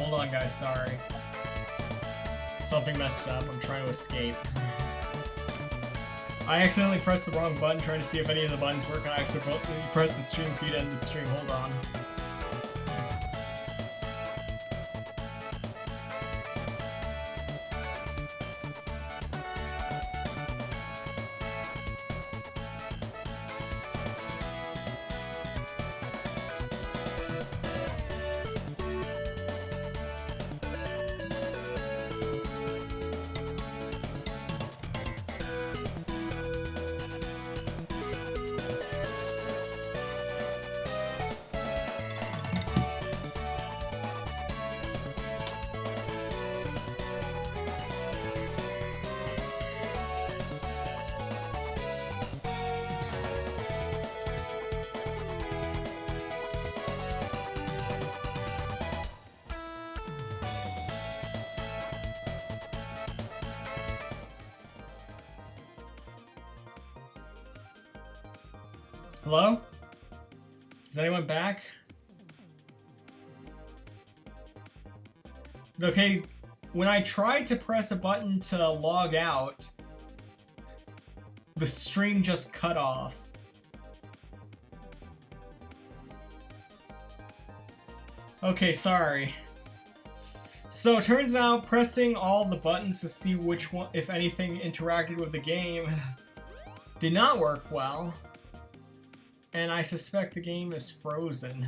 hold on guys, sorry. Something messed up, I'm trying to escape. I accidentally pressed the wrong button trying to see if any of the buttons work, and I accidentally pressed the stream feed to end the stream, hold on. Hello? Is anyone back? Okay, when I tried to press a button to log out, the stream just cut off. Okay, sorry. So it turns out pressing all the buttons to see which one, if anything, interacted with the game did not work well. And I suspect the game is frozen.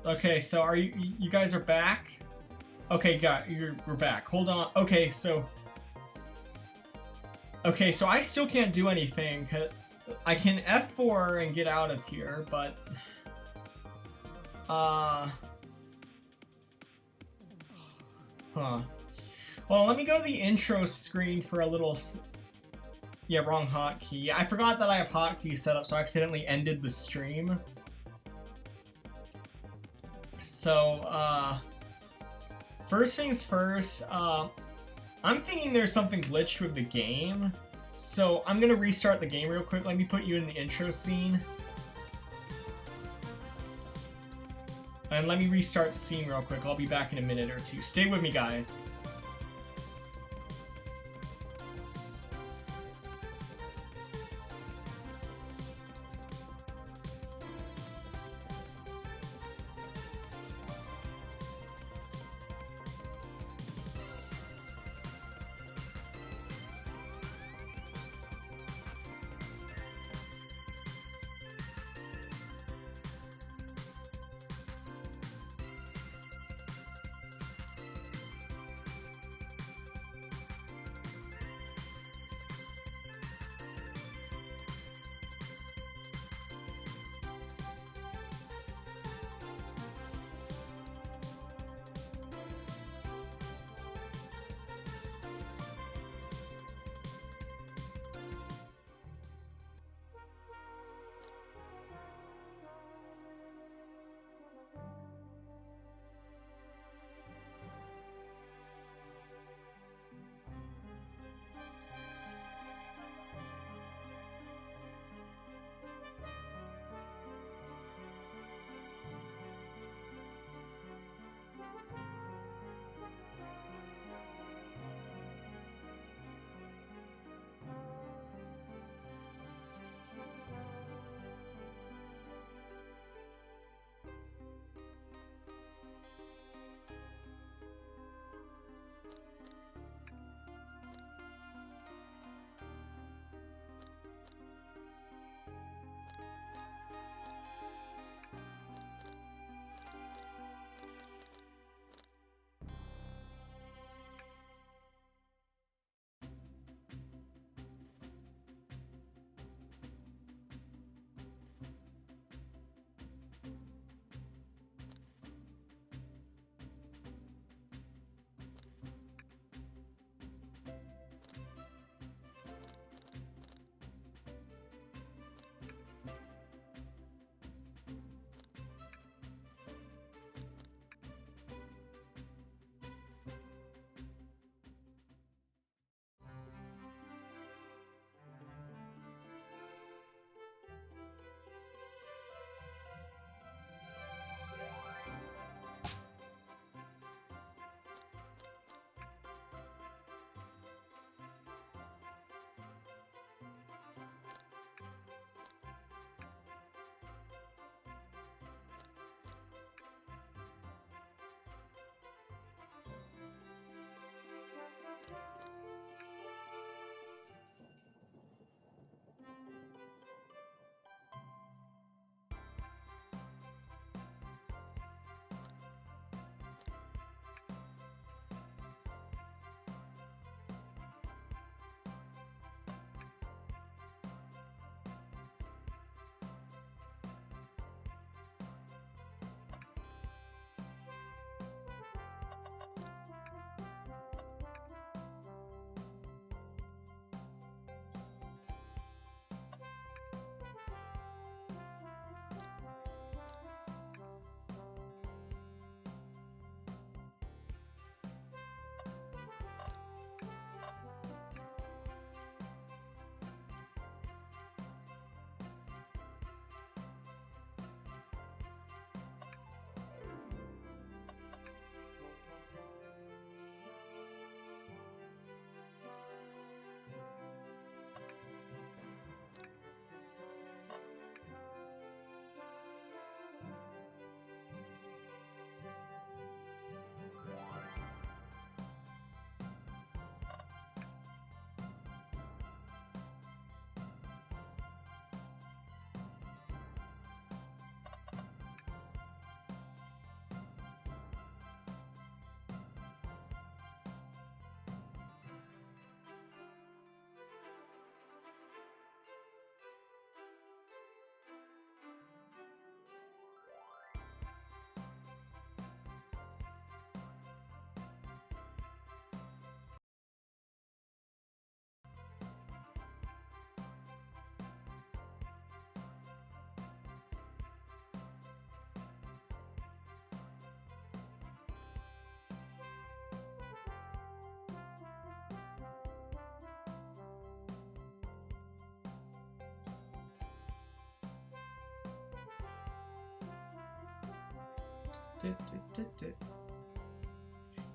Okay, so are you guys are back? Okay, we're back. Hold on. Okay, so I still can't do anything. I can F4 and get out of here, but well, let me go to the intro screen for a little. Yeah, wrong hotkey. I forgot that I have hotkeys set up, so I accidentally ended the stream. So, first things first, I'm thinking there's something glitched with the game. So, I'm gonna restart the game real quick. Let me put you in the intro scene. And let me restart scene real quick. I'll be back in a minute or two. Stay with me, guys.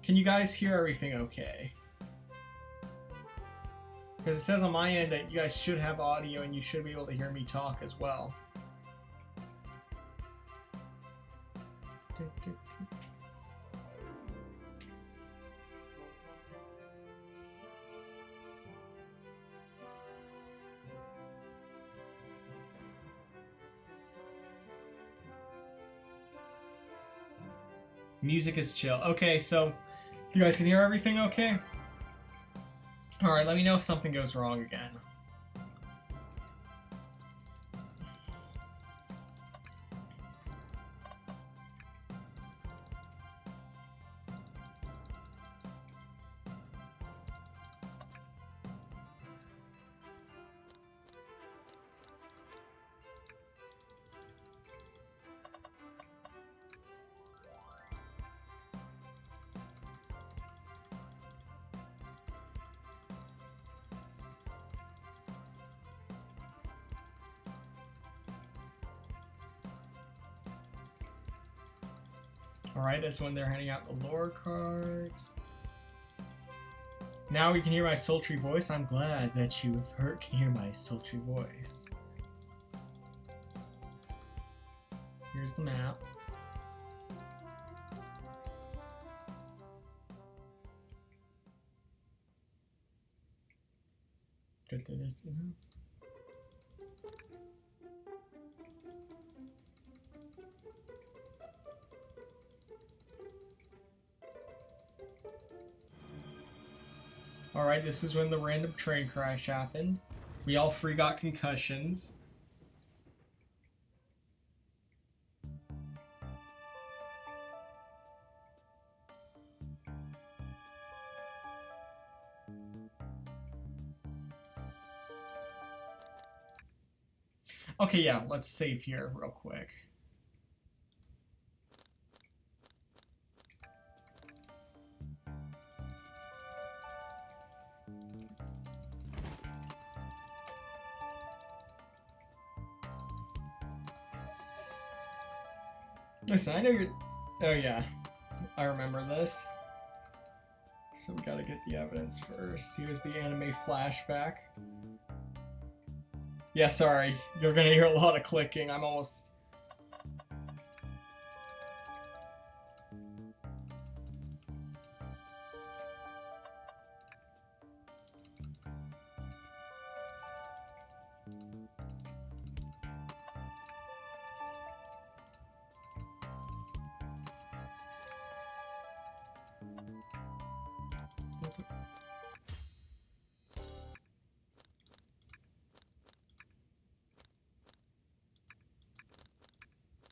Can you guys hear everything okay? Because it says on my end that you guys should have audio and you should be able to hear me talk as well. Music is chill. Okay, so you guys can hear everything okay? Alright, let me know if something goes wrong again. Alright, that's when they're handing out the lore cards. Now we can hear my sultry voice. I'm glad that you can hear my sultry voice. Here's the map. Alright, this is when the random train crash happened. We all three got concussions. Okay, yeah, let's save here real quick. Listen, I know you're... Oh yeah, I remember this. So we gotta get the evidence first. Here's the anime flashback. Yeah, sorry. You're gonna hear a lot of clicking. I'm almost...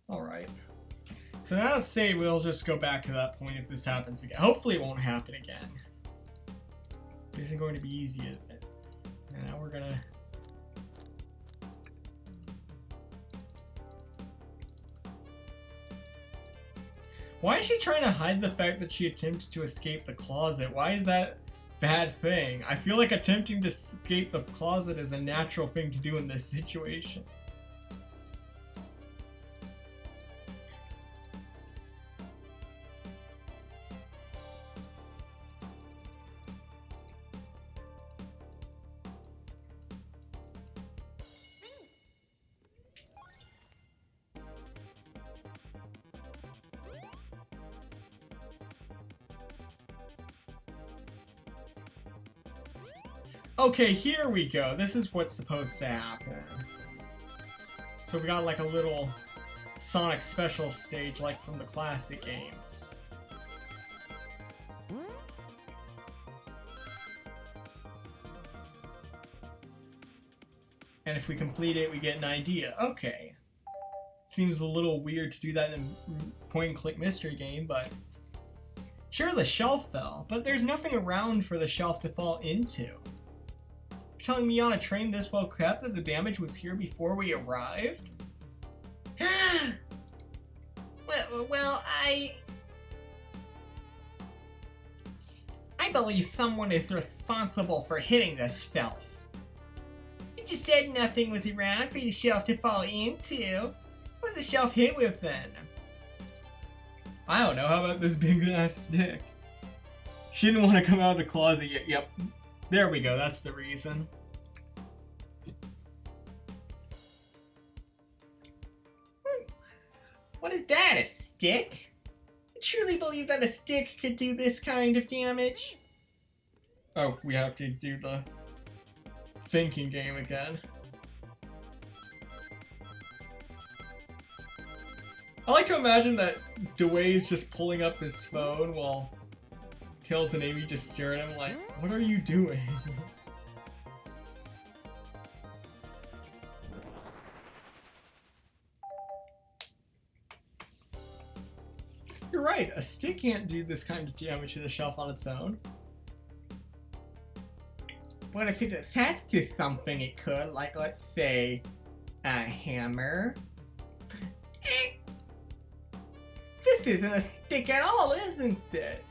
Alright. So now let's say we'll just go back to that point if this happens again. Hopefully it won't happen again. It isn't going to be easy, is it? And now we're gonna... Why is she trying to hide the fact that she attempted to escape the closet? Why is that a bad thing? I feel like attempting to escape the closet is a natural thing to do in this situation. Okay, here we go. This is what's supposed to happen. So we got like a little Sonic special stage like from the classic games. And if we complete it, we get an idea. Okay. Seems a little weird to do that in a point-and-click mystery game, but... Sure, the shelf fell, but there's nothing around for the shelf to fall into. Telling me on a train this well kept that the damage was here before we arrived? well, I believe someone is responsible for hitting the shelf. You just said nothing was around for the shelf to fall into. What was the shelf hit with then? I don't know, how about this big ass stick? She didn't want to come out of the closet yet. Yep. There we go, that's the reason. What is that, a stick? I truly believe that a stick could do this kind of damage. Oh, we have to do the thinking game again. I like to imagine that Dwayne's just pulling up his phone while Tails and Amy just stare at him like, what are you doing? You're right, a stick can't do this kind of damage to the shelf on its own. But if it's attached to something it could, like let's say, a hammer. This isn't a stick at all, isn't it?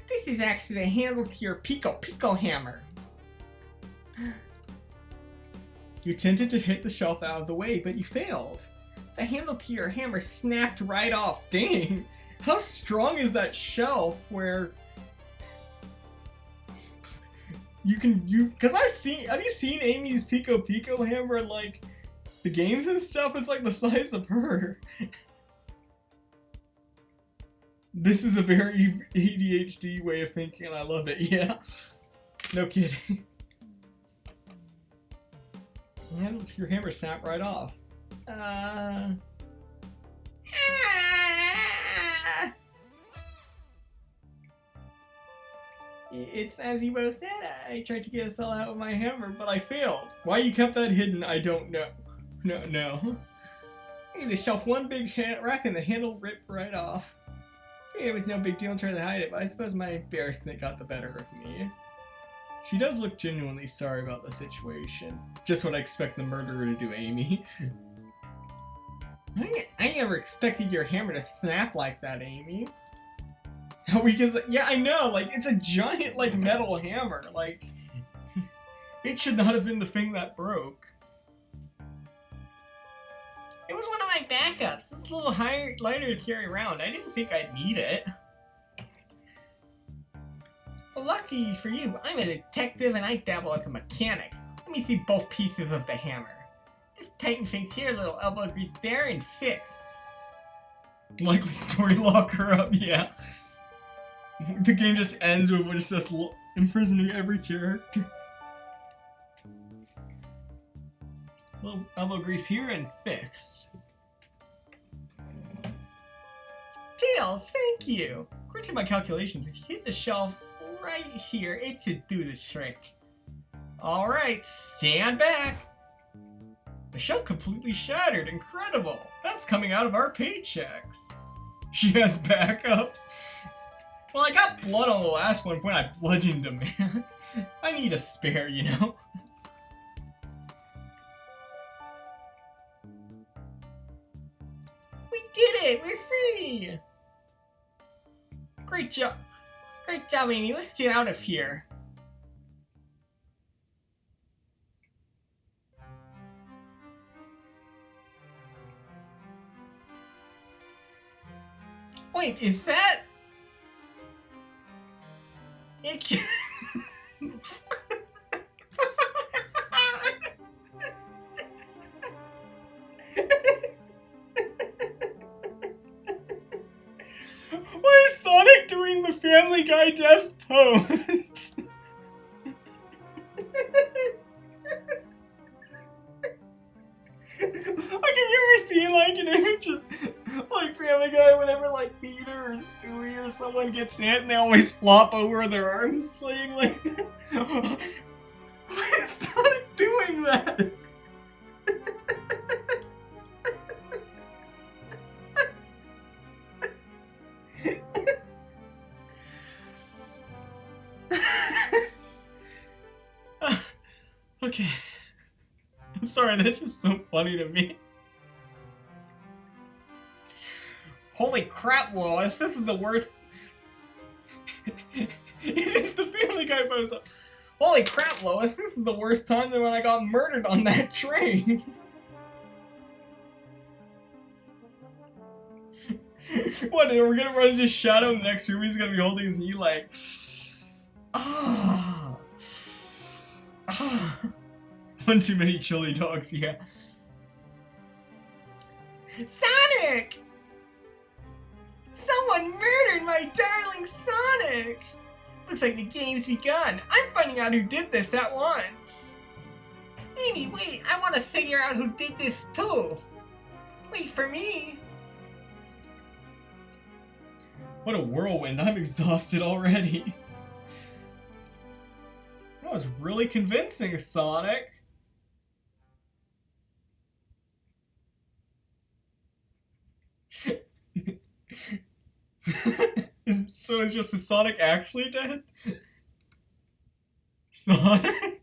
This is actually the handle to your Pico hammer. You attempted to hit the shelf out of the way, but you failed. The handle to your hammer snapped right off. Dang! How strong is that shelf where because have you seen Amy's Pico hammer in like the games and stuff? It's like the size of her. This is a very ADHD way of thinking and I love it, yeah. No kidding. Your hammer snapped right off. It's as you both said, I tried to get us all out with my hammer, but I failed. Why you kept that hidden, I don't know. No. Hey, the shelf one big rack and the handle ripped right off. Hey, it was no big deal trying to hide it, but I suppose my embarrassment got the better of me. She does look genuinely sorry about the situation. Just what I expect the murderer to do, Amy. I never expected your hammer to snap like that, Amy. Because, yeah, I know, like, it's a giant, like, metal hammer. Like, it should not have been the thing that broke. It was one of my backups. It's a little lighter to carry around. I didn't think I'd need it. Well, lucky for you, I'm a detective and I dabble as a mechanic. Let me see both pieces of the hammer. This Titan face here, little elbow grease there, and fixed. Likely story lock her up, yeah. The game just ends with just us imprisoning every character. Little elbow grease here and fixed. Tails, thank you! According to my calculations, if you hit the shelf right here, it should do the trick. Alright, stand back! The shelf completely shattered, incredible! That's coming out of our paychecks! She has backups? Well, I got blood on the last one when I bludgeoned him, man. I need a spare, you know? We did it! We're free! Great job! Great job, Amy. Let's get out of here. Wait, is that... It can... Why is Sonic doing the Family Guy death pose? Like, have you ever seen, like, an image of, like, Family Guy whenever, like, Peter or Stewie or someone gets hit and they always flop over their arms swaying like that? Why is Sonic doing that? Okay. I'm sorry, that's just so funny to me. Holy crap, Wallace, this is the worst. It is the Family Guy pose. Holy crap, Lois, this is the worst time than when I got murdered on that train. What, we're gonna run into Shadow in the next room, he's gonna be holding his knee like... Ah. Ah. One too many chili dogs, yeah. Sonic! Someone murdered my darling Sonic! Looks like the game's begun. I'm finding out who did this at once. Amy, wait, I want to figure out who did this too. Wait for me. What a whirlwind, I'm exhausted already. That was really convincing, Sonic. So is just the Sonic actually dead? Sonic?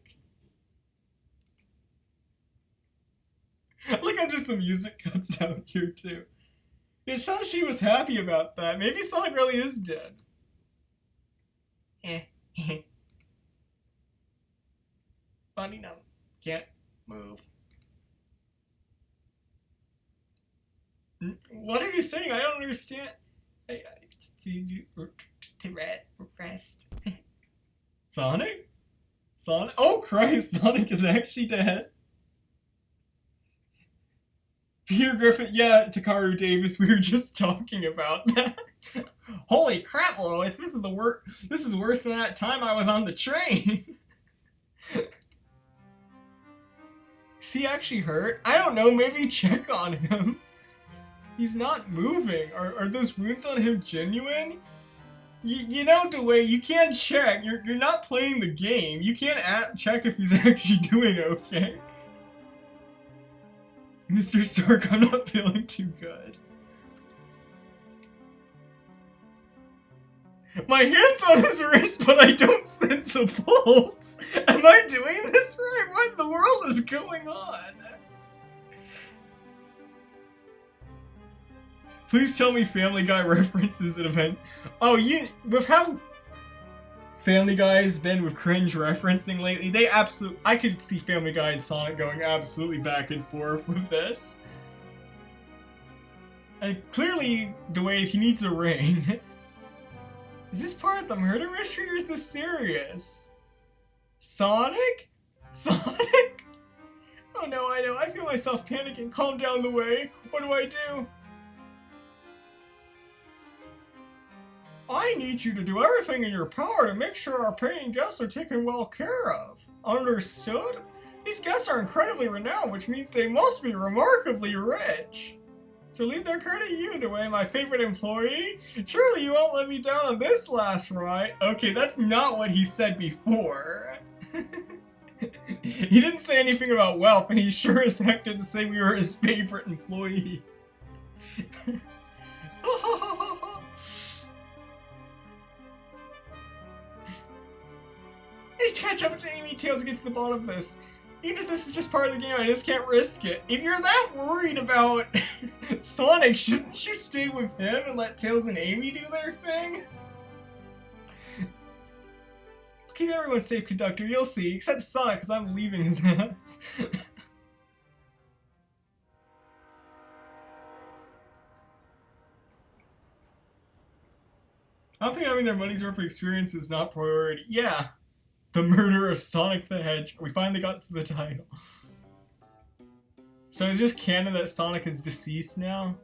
Look how just the music cuts out here too. It sounds she was happy about that. Maybe Sonic really is dead. Funny no. Can't move. What are you saying? I don't understand. To rest. Sonic? Sonic? Oh Christ, Sonic is actually dead. Peter Griffin, yeah, Takaru Davis, we were just talking about that. Holy crap, Lois, this is worse than that time I was on the train. Is he actually hurt? I don't know, maybe check on him. He's not moving. Are those wounds on him genuine? You know, DeWay, you can't check. You're not playing the game. You can't check if he's actually doing okay. Mr. Stark, I'm not feeling too good. My hand's on his wrist, but I don't sense a pulse. Am I doing this right? What in the world is going on? Please tell me Family Guy references an event. Oh, with how Family Guy has been with cringe referencing lately, I could see Family Guy and Sonic going absolutely back and forth with this. And clearly, Dwayne, he needs a ring. Is this part of the murder mystery or is this serious? Sonic? Sonic? Oh no, I know. I feel myself panicking. Calm down, DeWay. What do I do? I need you to do everything in your power to make sure our paying guests are taken well care of. Understood? These guests are incredibly renowned, which means they must be remarkably rich. So leave their credit to you, DeWay, my favorite employee. Surely you won't let me down on this last ride. Okay, that's not what he said before. He didn't say anything about wealth, and he sure as heck didn't say we were his favorite employee. I need to catch up to Amy Tails to get to the bottom of this. Even if this is just part of the game, I just can't risk it. If you're that worried about Sonic, shouldn't you stay with him and let Tails and Amy do their thing? I'll keep everyone safe, conductor, you'll see. Except Sonic, because I'm leaving his ass. I don't think having their money's worth of experience is not priority. Yeah. The murder of Sonic the Hedgehog. We finally got to the title. So it's just canon that Sonic is deceased now?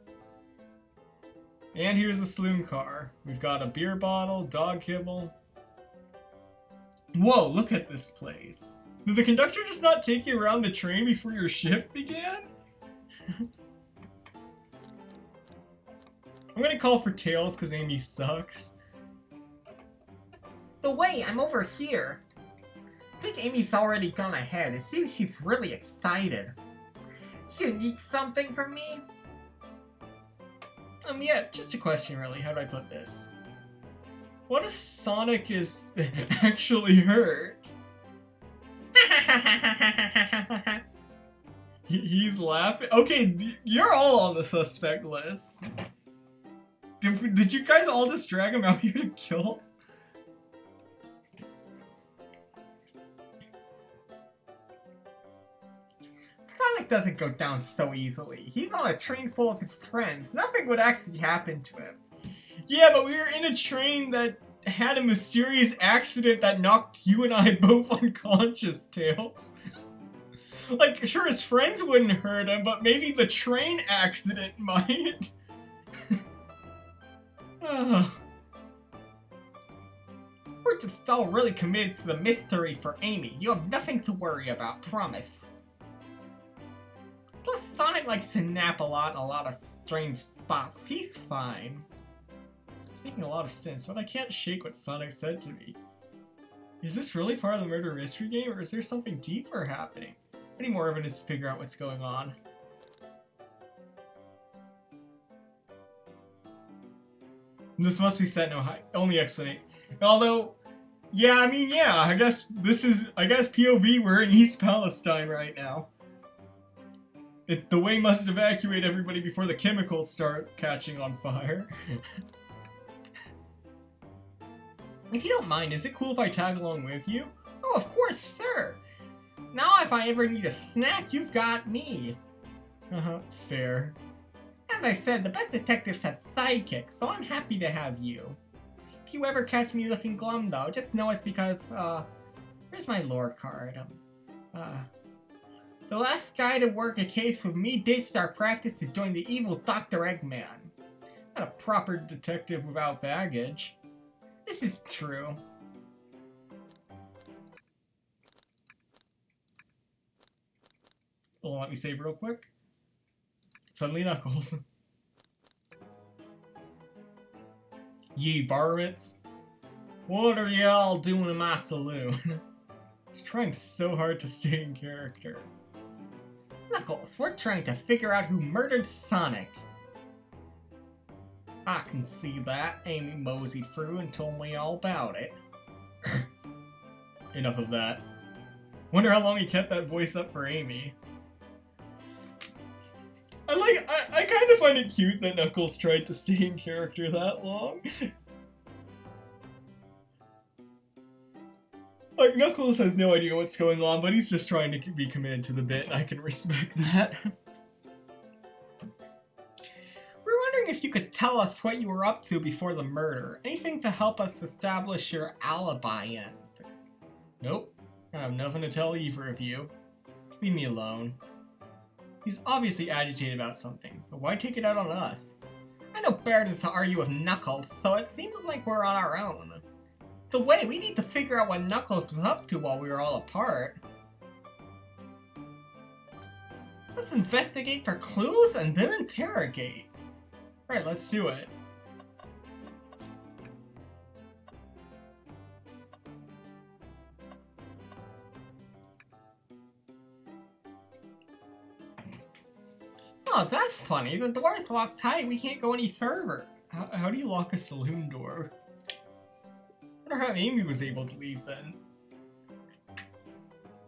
And here's the saloon car. We've got a beer bottle, dog kibble. Whoa, look at this place. Did the conductor just not take you around the train before your shift began? I'm gonna call for Tails because Amy sucks. The way, I'm over here. I think Amy's already gone ahead. It seems she's really excited. You need something from me? Yeah, just a question really. How do I put this? What if Sonic is actually hurt? He's laughing? Okay, you're all on the suspect list. Did you guys all just drag him out here to kill? Sonic doesn't go down so easily. He's on a train full of his friends. Nothing would actually happen to him. Yeah, but we were in a train that had a mysterious accident that knocked you and I both unconscious, Tails. Like, sure, his friends wouldn't hurt him, but maybe the train accident might. We're just all really committed to the mystery for Amy. You have nothing to worry about, promise. Plus, Sonic likes to nap a lot in a lot of strange spots. He's fine. It's making a lot of sense, but I can't shake what Sonic said to me. Is this really part of the murder mystery game, or is there something deeper happening? I need more evidence to figure out what's going on. This must be set no high. Only explanation. Although, yeah, I mean, yeah, I guess POV, we're in East Palestine right now. The way must evacuate everybody before the chemicals start catching on fire. If you don't mind, is it cool if I tag along with you? Oh, of course, sir! Now if I ever need a snack, you've got me. Fair. As I said, the best detectives have sidekicks, so I'm happy to have you. If you ever catch me looking glum, though, just know it's because, where's my lore card? The last guy to work a case with me ditched our practice to join the evil Dr. Eggman. Not a proper detective without baggage. This is true. Well, let me save real quick. Suddenly Knuckles. Ye varmints. What are y'all doing in my saloon? He's trying so hard to stay in character. Knuckles, we're trying to figure out who murdered Sonic. I can see that. Amy moseyed through and told me all about it. Enough of that. Wonder how long he kept that voice up for Amy. I kind of find it cute that Knuckles tried to stay in character that long. Like, Knuckles has no idea what's going on, but he's just trying to be committed to the bit, and I can respect that. We're wondering if you could tell us what you were up to before the murder. Anything to help us establish your alibi in. Nope. I have nothing to tell either of you. Leave me alone. He's obviously agitated about something, but why take it out on us? I know better than to argue with Knuckles, so it seems like we're on our own. The way, we need to figure out what Knuckles was up to while we were all apart. Let's investigate for clues and then interrogate. Right, let's do it. Oh, that's funny. The door's locked tight. We can't go any further. How do you lock a saloon door? I wonder how Amy was able to leave then.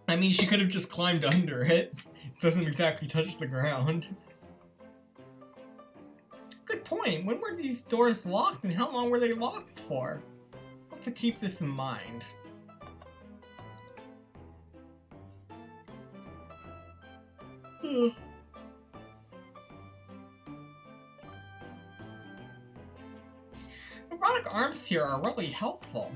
I mean, she could have just climbed under it. It doesn't exactly touch the ground. Good point. When were these doors locked and how long were they locked for? I'll have to keep this in mind. Ugh. Robotic arms here are really helpful.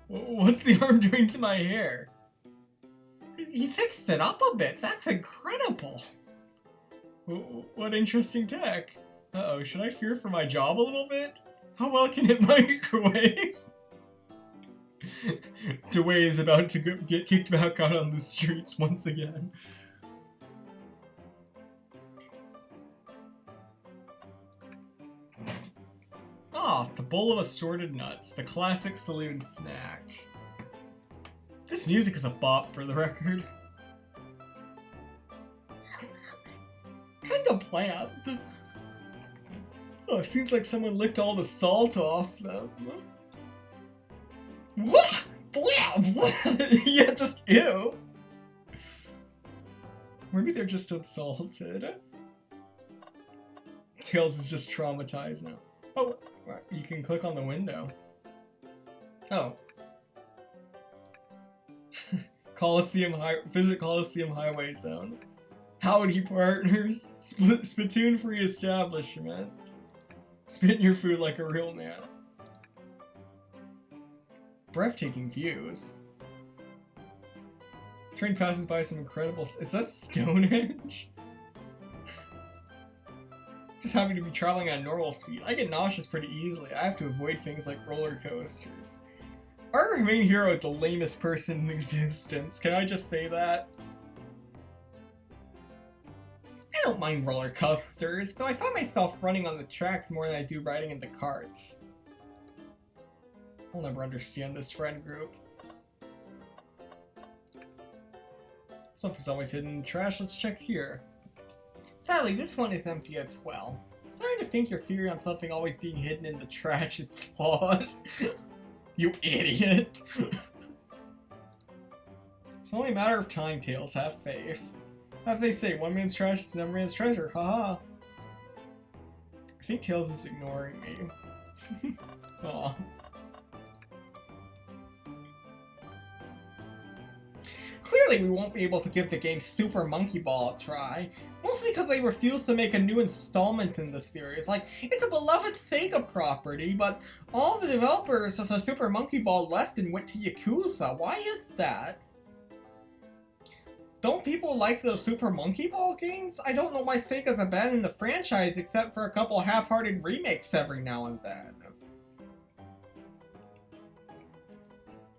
What's the arm doing to my hair? He fixed it up a bit. That's incredible. What interesting tech. Uh-oh, should I fear for my job a little bit? How well can it microwave? Dewey is about to get kicked back out on the streets once again. Ah, the bowl of assorted nuts, the classic saloon snack. This music is a bop, for the record. Kinda bland. Oh, it seems like someone licked all the salt off them. What? Yeah, just ew. Maybe they're just insulted. Tails is just traumatized now. Oh, you can click on the window. Oh. Visit Coliseum Highway Zone. Howdy, partners. Spittoon free establishment. Spit your food like a real man. Breathtaking views. Train passes by some incredible. Is that Stonehenge? Just happy to be traveling at normal speed. I get nauseous pretty easily. I have to avoid things like roller coasters. Our main hero is the lamest person in existence. Can I just say that? I don't mind roller coasters, though I find myself running on the tracks more than I do riding in the carts. I'll never understand this friend group. Stuff is always hidden in the trash. Let's check here. Sadly, this one is empty as well. I'm starting to think your theory on something always being hidden in the trash is flawed. You idiot! It's only a matter of time, Tails. Have faith. As they say, one man's trash is another man's treasure. Haha. I think Tails is ignoring me. Aw. Clearly, we won't be able to give the game Super Monkey Ball a try. Mostly because they refuse to make a new installment in the series. Like, it's a beloved Sega property, but all the developers of the Super Monkey Ball left and went to Yakuza. Why is that? Don't people like the Super Monkey Ball games? I don't know why Sega's abandoned the franchise except for a couple half-hearted remakes every now and then.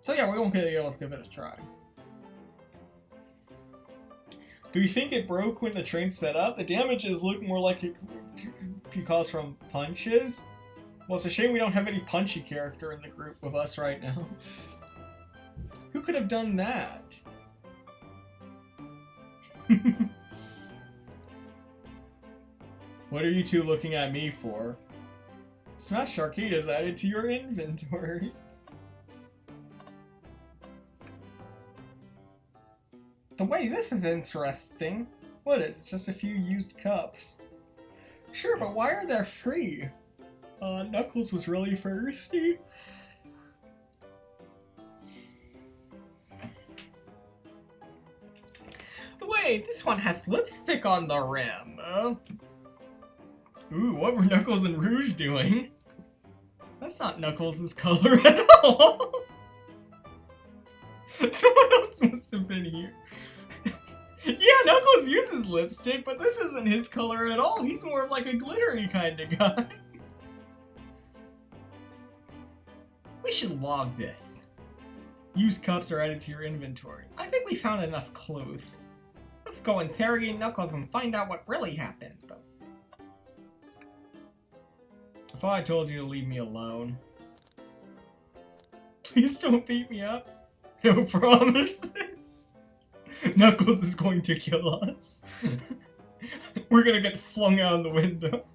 So yeah, we won't be able to give it a try. Do you think it broke when the train sped up? The damages look more like it could be caused from punches. Well, it's a shame we don't have any punchy character in the group with us right now. Who could have done that? What are you two looking at me for? Smash Arcade is added to your inventory. The way this is interesting. What is it? It's just a few used cups. Sure, but why are they free? Knuckles was really thirsty. Wait, this one has lipstick on the rim. Ooh, what were Knuckles and Rouge doing? That's not Knuckles' color at all. Someone else must have been here. Yeah, Knuckles uses lipstick, but this isn't his color at all. He's more of like a glittery kind of guy. We should log this. Used cups are added to your inventory. I think we found enough clues. Let's go interrogate Knuckles and find out what really happened. I thought I told you to leave me alone. Please don't beat me up. No promises. Knuckles is going to kill us. We're gonna get flung out the window.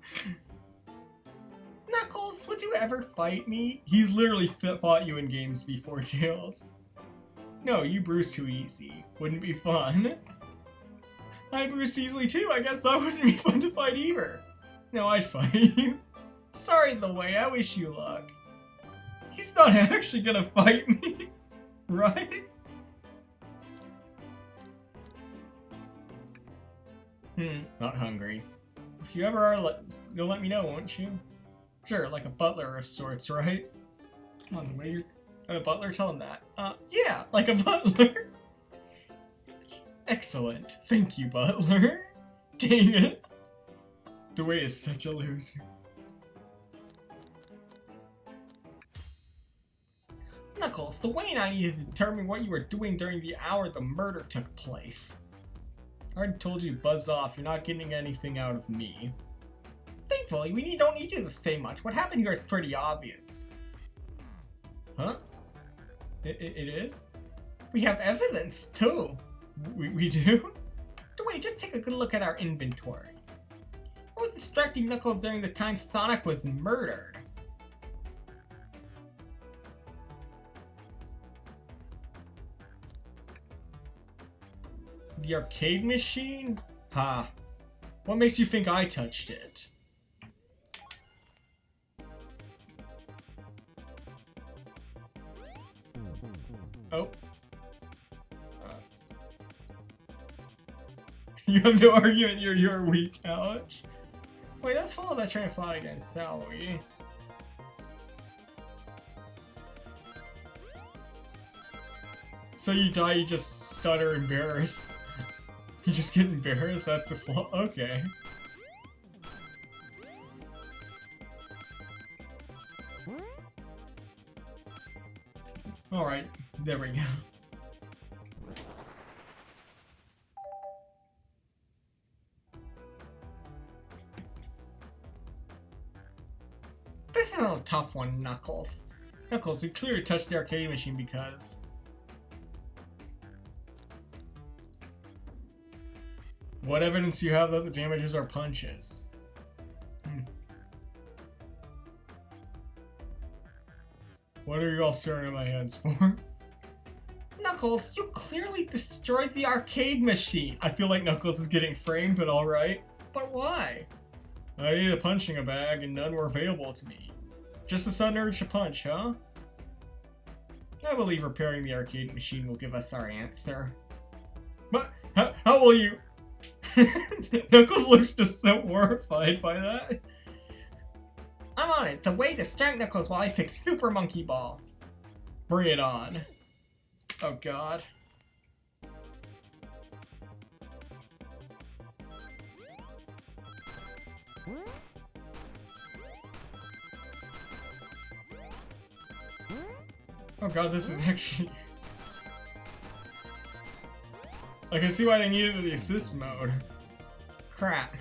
Knuckles, would you ever fight me? He's literally fought you in games before, Tails. No, you bruise too easy. Wouldn't be fun. I bruise easily too. I guess that wouldn't be fun to fight either. No, I'd fight you. Sorry, the way. I wish you luck. He's not actually gonna fight me, right? Not hungry. If you ever are, you'll let me know, won't you? Sure, like a butler of sorts, right? Come on, the way you're a butler, tell him that. Yeah, like a butler. Excellent. Thank you, butler. Dang it. Dwayne is such a loser. Knuckles, the way I need to determine what you were doing during the hour the murder took place. I already told you, buzz off. You're not getting anything out of me. Thankfully, we don't need you to say much. What happened here is pretty obvious. Huh? It is? We have evidence, too. We do? Wait, just take a good look at our inventory. What was distracting Knuckles during the time Sonic was murdered? The arcade machine? Ha. What makes you think I touched it? Oh. You have no argument, you're weak, ouch. Wait, let's follow that train of thought again, shall we? So you die, you just stutter embarrassed. You just get embarrassed, that's the flaw? Okay. Alright, there we go. This is a tough one, Knuckles. Knuckles, you clearly touched the arcade machine because... What evidence do you have that the damages are punches? What are you all staring at my hands for? Knuckles, you clearly destroyed the arcade machine! I feel like Knuckles is getting framed, but alright. But why? I needed a punching bag and none were available to me. Just a sudden urge to punch, huh? I believe repairing the arcade machine will give us our answer. But, how will you... Knuckles looks just so horrified by that. I'm on it. The way to distract Knuckles while I fix Super Monkey Ball. Bring it on. Oh god. Oh god, this is actually... I can see why they needed the assist mode. Crap.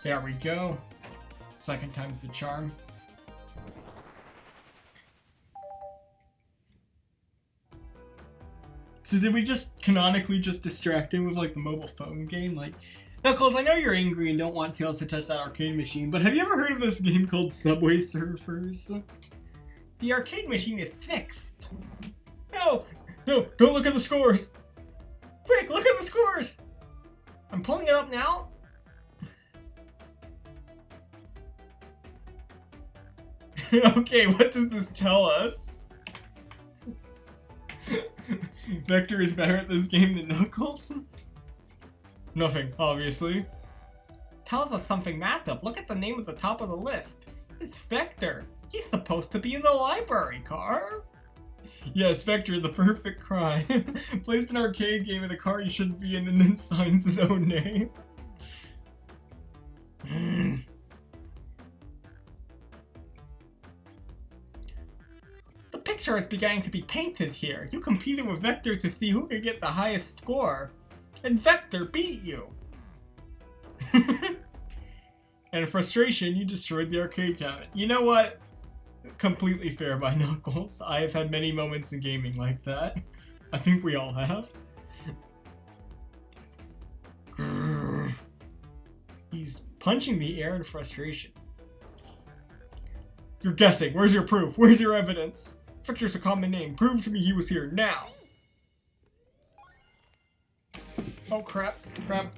There we go. Second time's the charm. So did we just canonically just distract him with like the mobile phone game? Like, Knuckles, I know you're angry and don't want Tails to touch that arcade machine, but have you ever heard of this game called Subway Surfers? The arcade machine is fixed. No! No! Don't look at the scores! Quick, look at the scores! I'm pulling it up now. Okay, what does this tell us? Vector is better at this game than Knuckles? Nothing, obviously. Tells us something massive. Look at the name at the top of the list. It's Vector. He's supposed to be in the library, Car. Yes, Vector, the perfect crime. Plays an arcade game in a car you shouldn't be in and then signs his own name. The picture is beginning to be painted here. You competed with Vector to see who could get the highest score. And Vector beat you. And in frustration, you destroyed the arcade cabinet. You know what? Completely fair by Knuckles. I have had many moments in gaming like that. I think we all have. He's punching the air in frustration. You're guessing. Where's your proof? Where's your evidence? Victor's a common name. Prove to me he was here now. Oh crap. Crap.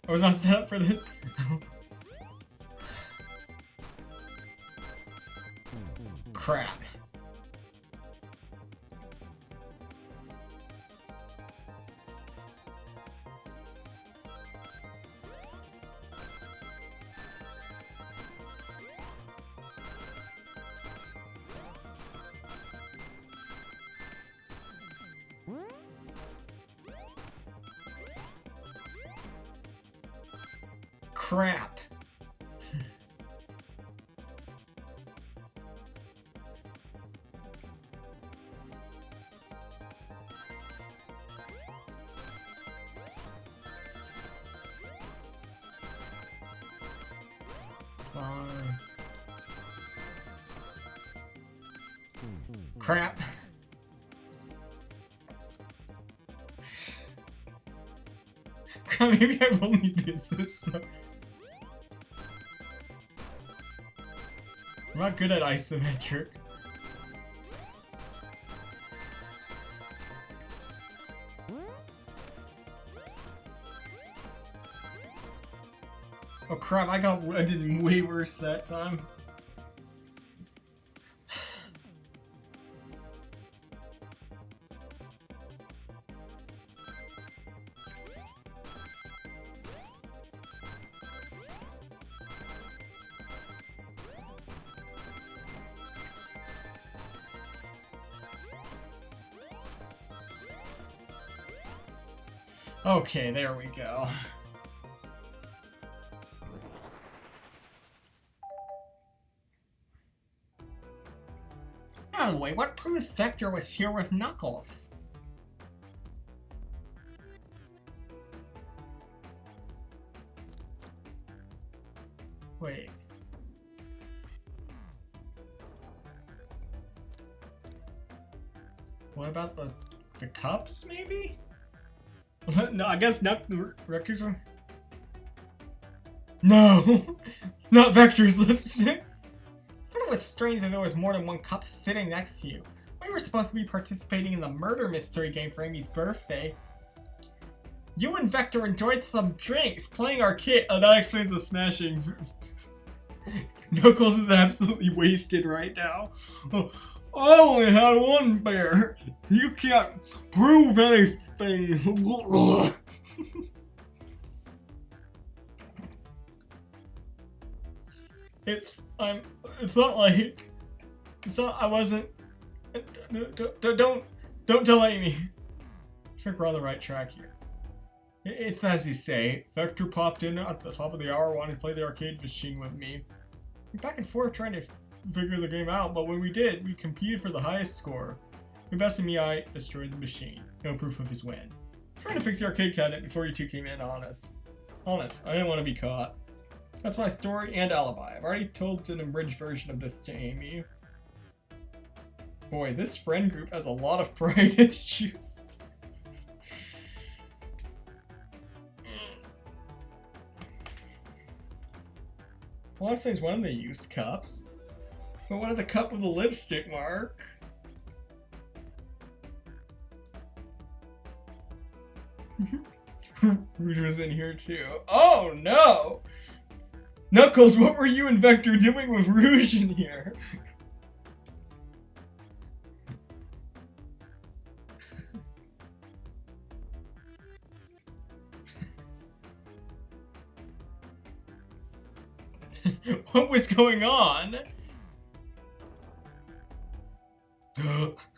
I was not set up for this. Crap. Crap. Crap. Maybe I will need the assist. I'm not good at isometric. Oh crap, I did way worse that time. Okay, there we go. Out of the way, what proves Vector was here with Knuckles? Wait. What about the cups, maybe? No, I guess not Vector's one. No! Not Vector's lipstick! I thought it was strange that there was more than one cup sitting next to you. We were supposed to be participating in the murder mystery game for Amy's birthday. You and Vector enjoyed some drinks, playing arcade. Oh, that explains the smashing. Knuckles is absolutely wasted right now. Oh, I only had one beer. You can't prove anything. I wasn't. Don't delay me. I think we're on the right track here. It's as you say. Vector popped in at the top of the hour, wanting to play the arcade machine with me. We're back and forth trying to figure the game out, but when we did, we competed for the highest score. To best of me, I destroyed the machine. No proof of his win. Trying to fix the arcade cabinet before you two came in on us. Honest, I didn't want to be caught. That's my story and alibi. I've already told an abridged version of this to Amy. Boy, this friend group has a lot of pride issues. Well, I'd say it's one of the used cups. But what of the cup with the lipstick mark? Rouge was in here too. Oh no! Knuckles, what were you and Vector doing with Rouge in here? What was going on?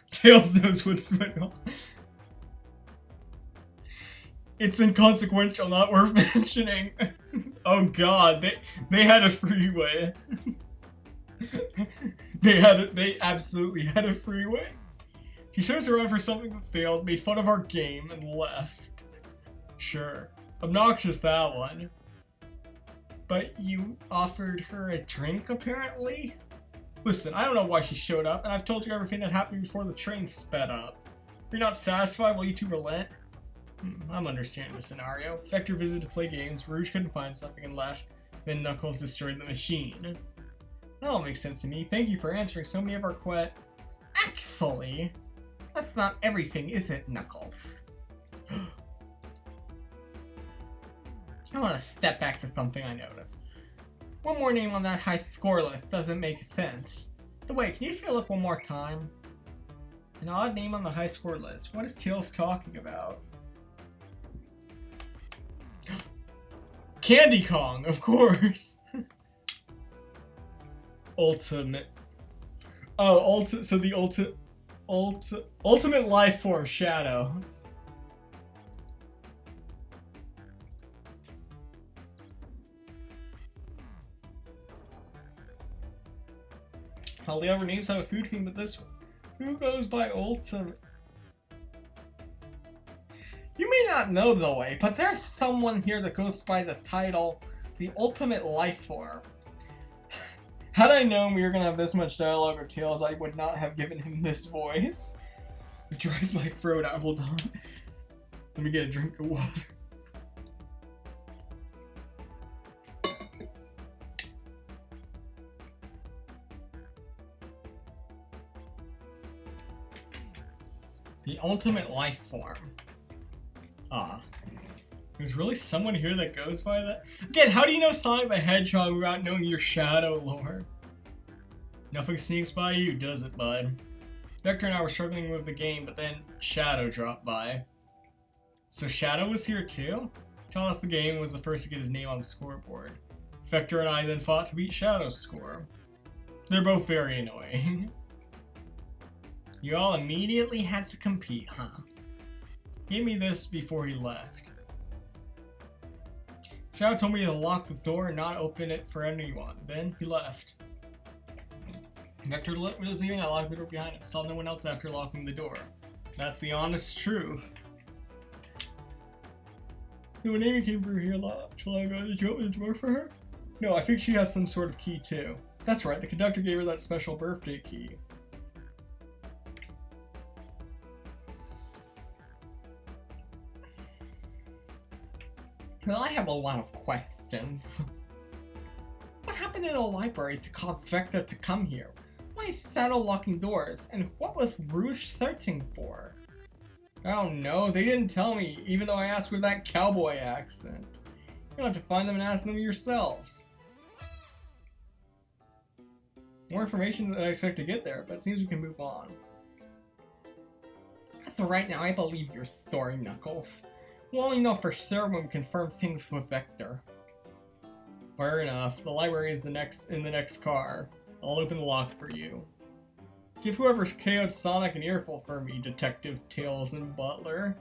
Tails knows what's going on. It's inconsequential, not worth mentioning. Oh god, they had a freeway. They absolutely had a freeway. He shows around for something that failed, made fun of our game, and left. Sure. Obnoxious, that one. But you offered her a drink, apparently? Listen, I don't know why she showed up, and I've told you everything that happened before the train sped up. You're not satisfied while you two relent? I'm understanding the scenario. Vector visited to play games, Rouge couldn't find something and left, then Knuckles destroyed the machine. That all makes sense to me. Thank you for answering so many of our Actually, that's not everything, is it, Knuckles? I want to step back to something I noticed. One more name on that high score list doesn't make sense. So wait, can you take a look one more time? An odd name on the high score list. What is Tails talking about? Candy Kong, of course. Ultimate. Oh, so the ultimate life form, Shadow. All the other names have a food theme, but this one. Who goes by Ultimate? You may not know the way, but there's someone here that goes by the title, the Ultimate Life Form. Had I known we were gonna have this much dialogue or Tails, I would not have given him this voice. It dries my throat out. Hold on. Let me get a drink of water. The Ultimate Life Form. Ah. There's really someone here that goes by that? Again, how do you know Sonic the Hedgehog without knowing your Shadow lore? Nothing sneaks by you, does it, bud? Vector and I were struggling with the game, but then Shadow dropped by. So Shadow was here too? Telling us the game was the first to get his name on the scoreboard. Vector and I then fought to beat Shadow's score. They're both very annoying. You all immediately had to compete, huh? He gave me this before he left. Shadow told me to lock the door and not open it for anyone. Then he left. Vector was leaving, I locked the door behind him. Saw no one else after locking the door. That's the honest truth. When Amy came through here not too long ago, did you open the door for her? No, I think she has some sort of key too. That's right, the conductor gave her that special birthday key. Well, I have a lot of questions. What happened in the library to cause Vector to come here? Why is Shadow locking doors? And what was Rouge searching for? Oh no, they didn't tell me, even though I asked with that cowboy accent. You'll have to find them and ask them yourselves. More information than I expect to get there, but it seems we can move on. So right now, I believe your story, Knuckles. We'll only know for sure when we confirm things with Vector. Fair enough. The library is in the next car. I'll open the lock for you. Give whoever's KO'd Sonic an earful for me, Detective Tails and Butler.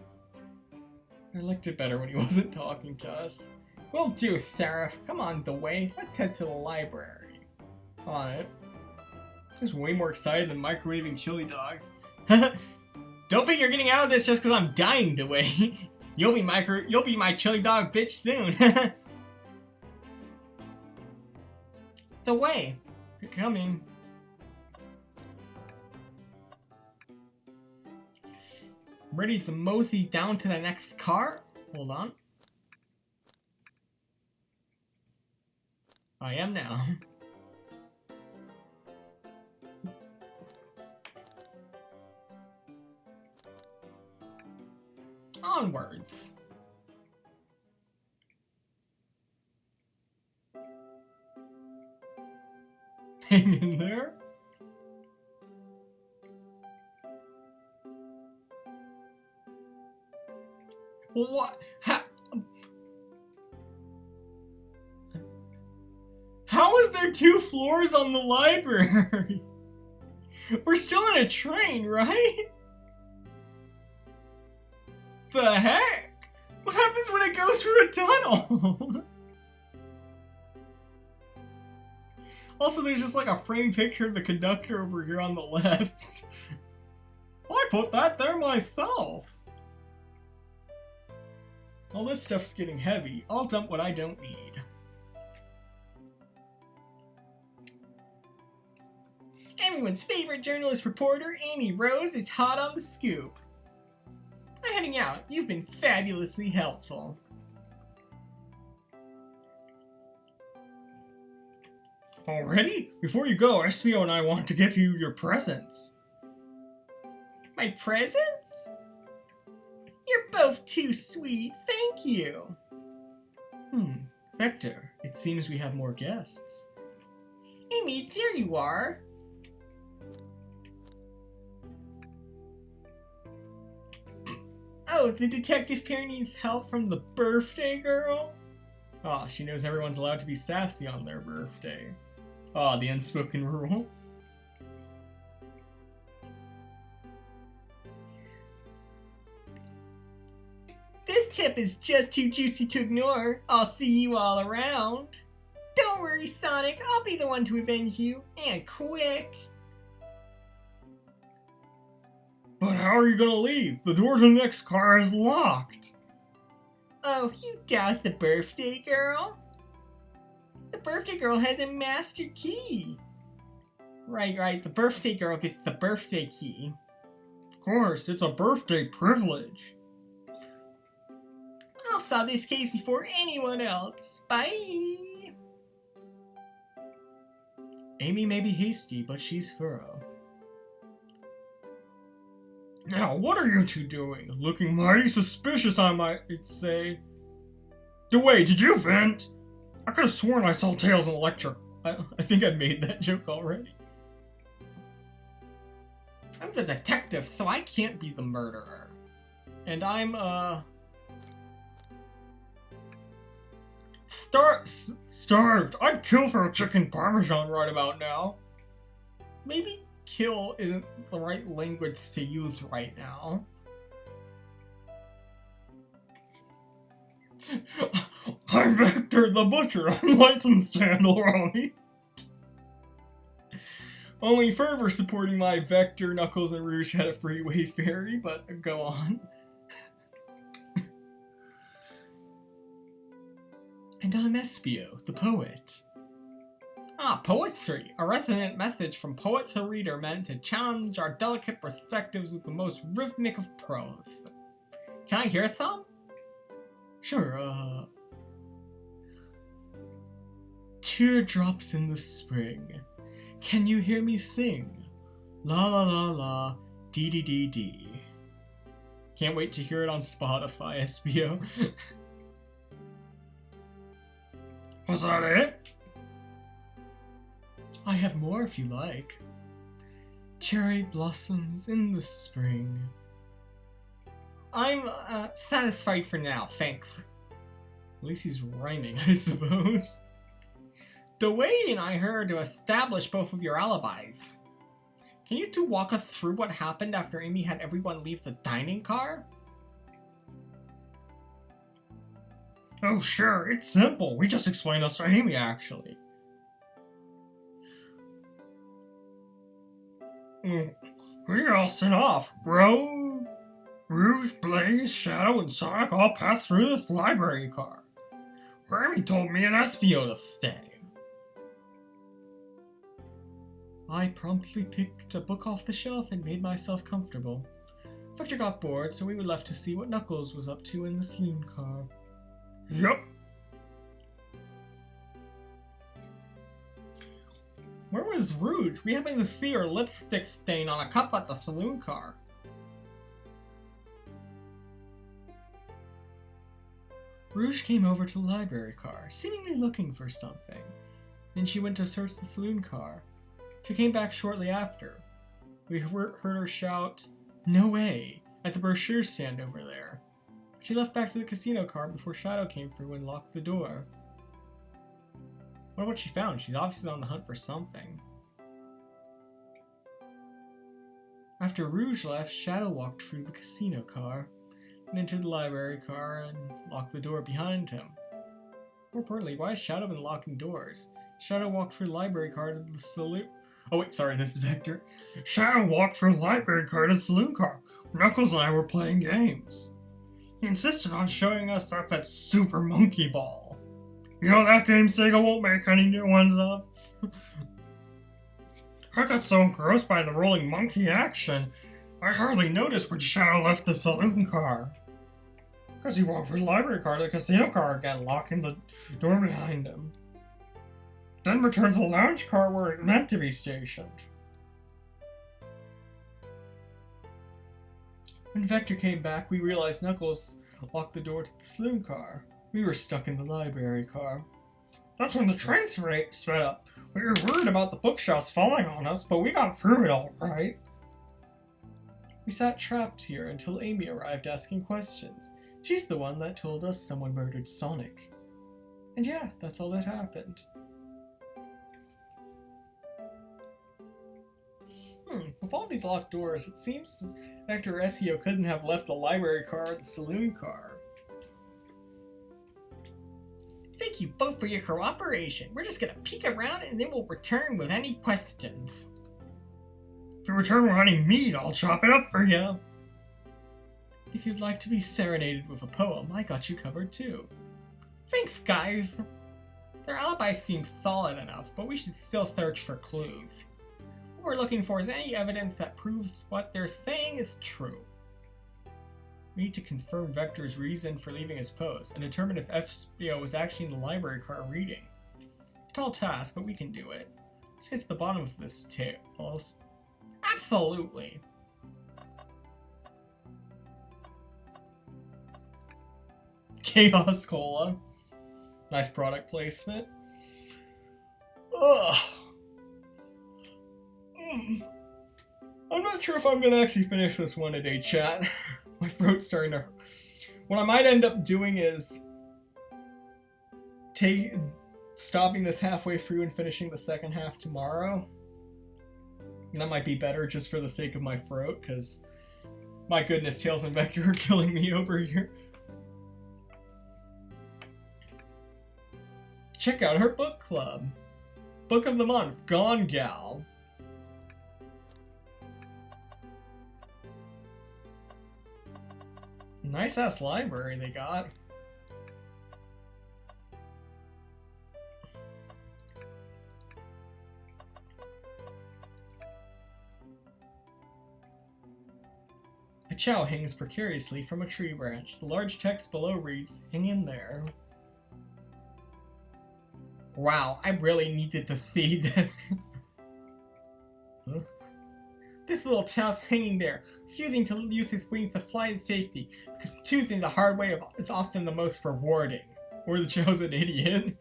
I liked it better when he wasn't talking to us. Will do, Seraph. Come on, the way. Let's head to the library. On it. He's way more excited than microwaving chili dogs. Don't think you're getting out of this just because I'm dying to wait. You'll be my chili dog bitch soon. The way. You're coming. Ready to mosey down to the next car? Hold on. I am now. Onwards. Hang in there. What? How is there 2 floors on the library? We're still in a train, right? The heck? What happens when it goes through a tunnel? Also, there's just like a framed picture of the conductor over here on the left. I put that there myself. All this stuff's getting heavy. I'll dump what I don't need. Everyone's favorite journalist reporter, Amy Rose, is hot on the scoop. I'm heading out. You've been fabulously helpful. Already? Before you go, Espio and I want to give you your presents. My presents? You're both too sweet, thank you. Vector, it seems we have more guests. Amy, there you are. Oh, the detective pair needs help from the birthday girl? Aw, she knows everyone's allowed to be sassy on their birthday. Aw, the unspoken rule. This tip is just too juicy to ignore. I'll see you all around. Don't worry, Sonic. I'll be the one to avenge you. And quick. But how are you gonna leave? The door to the next car is locked. Oh, you doubt the birthday girl? The birthday girl has a master key. Right. The birthday girl gets the birthday key. Of course, it's a birthday privilege. I'll solve this case before anyone else. Bye. Amy may be hasty, but she's thorough. Now, what are you two doing? Looking mighty suspicious, I might say. Wait, did you vent? I could have sworn I saw Tails and Electric. I think I made that joke already. I'm the detective, so I can't be the murderer. And I'm, starved. I'd kill for a chicken parmesan right about now. Maybe kill isn't the right language to use right now. I'm Vector the Butcher. I'm licensed to handle raw meat. Only Fervor supporting my Vector, Knuckles, and Rouge had a freeway ferry, but go on. And I'm Espio, the poet. Poetry! A resonant message from poet to reader meant to challenge our delicate perspectives with the most rhythmic of prose. Can I hear some? Sure, Teardrops in the spring. Can you hear me sing? La la la la, dee dee dee dee. Can't wait to hear it on Spotify, SBO. Was that it? I have more if you like. Cherry blossoms in the spring. I'm satisfied for now, thanks. At least he's rhyming, I suppose. Dwayne and I heard to establish both of your alibis. Can you two walk us through what happened after Amy had everyone leave the dining car? Oh sure, it's simple. We just explained this to Amy, actually. We all set off. Rouge, Blaze, Shadow, and Sonic all passed through this library car. Amy told me and Espio to stay. I promptly picked a book off the shelf and made myself comfortable. Vector got bored, so we were left to see what Knuckles was up to in the saloon car. Yup. Where was Rouge? We happened to see her lipstick stain on a cup at the saloon car. Rouge came over to the library car, seemingly looking for something. Then she went to search the saloon car. She came back shortly after. We heard her shout, "No way!" at the brochure stand over there. She left back to the casino car before Shadow came through and locked the door. Wonder what she found. She's obviously on the hunt for something. After Rouge left, Shadow walked through the casino car and entered the library car and locked the door behind him. More importantly, why has Shadow been locking doors? Shadow walked through the library car to the saloon. Oh wait, sorry, this is Vector. Shadow walked through the library car to the saloon car. Knuckles and I were playing games. He insisted on showing us up at Super Monkey Ball. You know that game Sega won't make any new ones of? I got so engrossed by the rolling monkey action, I hardly noticed when Shadow left the saloon car. Because he walked from the library car to the casino car again, locking the door behind him. Then returned to the lounge car where it meant to be stationed. When Vector came back, we realized Knuckles locked the door to the saloon car. We were stuck in the library car. That's when the train sped up. We were worried about the bookshelves falling on us, but we got through it all right. We sat trapped here until Amy arrived asking questions. She's the one that told us someone murdered Sonic. And yeah, that's all that happened. With all these locked doors, it seems Vector or Espio couldn't have left the library car or the saloon car. Thank you both for your cooperation. We're just gonna peek around and then we'll return with any questions. If you return with any meat, I'll chop it up for you. If you'd like to be serenaded with a poem, I got you covered too. Thanks, guys. Their alibi seems solid enough, but we should still search for clues. What we're looking for is any evidence that proves what they're saying is true. We need to confirm Vector's reason for leaving his post and determine if Espio was actually in the library car reading. A tall task, but we can do it. Let's get to the bottom of this tale. Absolutely. Chaos Cola. Nice product placement. Ugh. I'm not sure if I'm gonna actually finish this one today, chat. My throat's starting to hurt. What I might end up doing is stopping this halfway through and finishing the second half tomorrow. And that might be better just for the sake of my throat, because my goodness, Tails and Vector are killing me over here. Check out her book club. Book of the month, Gone Gal. Nice ass library they got. A chow hangs precariously from a tree branch. The large text below reads, "Hang in there." Wow, I really needed to see this. Huh? This little chow's hanging there, refusing to use his wings to fly in safety, because choosing the hard way is often the most rewarding. Or the chow's an idiot.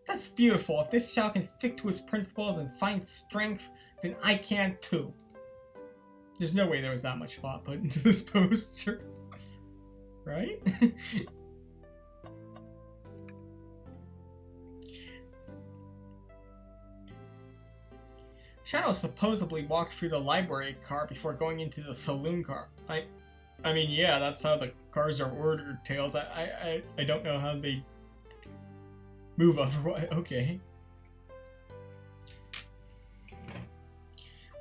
That's beautiful. If this chow can stick to his principles and find strength, then I can too. There's no way there was that much thought put into this poster. Right? Shadow supposedly walked through the library car before going into the saloon car. I mean, yeah, that's how the cars are ordered, Tails. I don't know how they move otherwise. Okay.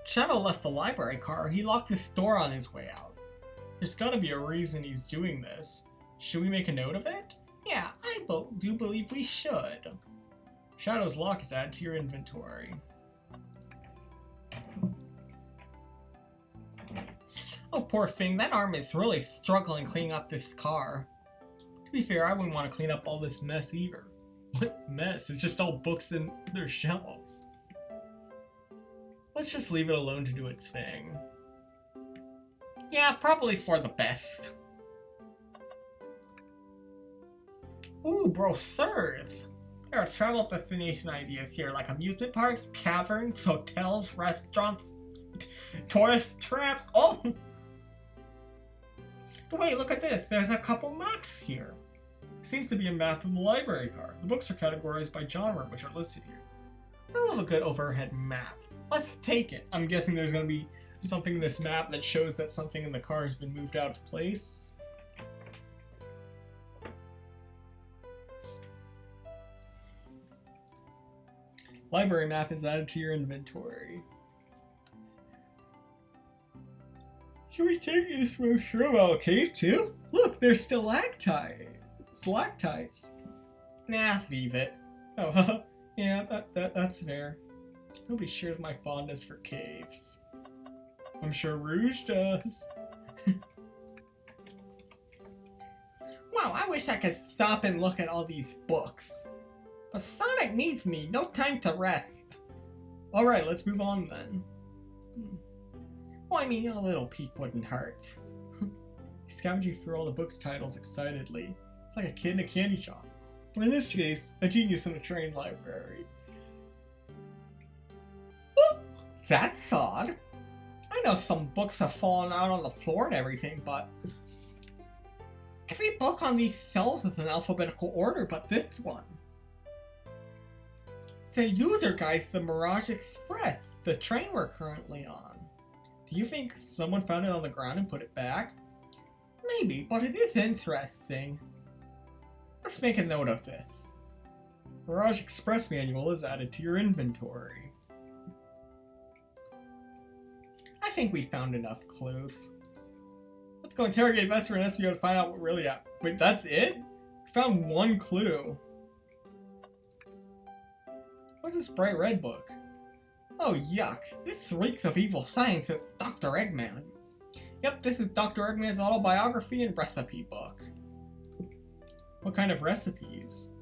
Shadow left the library car. He locked his door on his way out. There's gotta be a reason he's doing this. Should we make a note of it? Yeah, I do believe we should. Shadow's lock is added to your inventory. Oh, poor thing, that arm is really struggling cleaning up this car. To be fair, I wouldn't want to clean up all this mess either. What mess? It's just all books in their shelves. Let's just leave it alone to do its thing. Yeah, probably for the best. Ooh, brochures! There are travel destination ideas here, like amusement parks, caverns, hotels, restaurants, tourist traps. Oh! Wait, look at this. There's a couple maps here. Seems to be a map of the library card. The books are categorized by genre, which are listed here. I love a good overhead map. Let's take it. I'm guessing there's going to be something in this map that shows that something in the car has been moved out of place. Library map is added to your inventory. Should we take this brochure about a cave too? Look, there's stalactites. Nah, leave it. Oh, yeah, that's fair. Nobody shares my fondness for caves. I'm sure Rouge does. Wow, I wish I could stop and look at all these books. But Sonic needs me, no time to rest. Alright, let's move on then. Well, I mean, a little peek wouldn't hurt. He's scavenging through all the books titles excitedly. It's like a kid in a candy shop. Or in this case, a genius in a trained library. Oh, that's odd. I know some books have fallen out on the floor and everything, but every book on these shelves is in alphabetical order but this one. The user guide to the Mirage Express, the train we're currently on. Do you think someone found it on the ground and put it back? Maybe, but it is interesting. Let's make a note of this. Mirage Express manual is added to your inventory. I think we found enough clues. Let's go interrogate Vesper and SBO to find out what really happened. Wait, that's it? We found one clue. What's this bright red book? Oh, yuck. This reeks of evil science is Dr. Eggman. Yep, this is Dr. Eggman's autobiography and recipe book. What kind of recipes?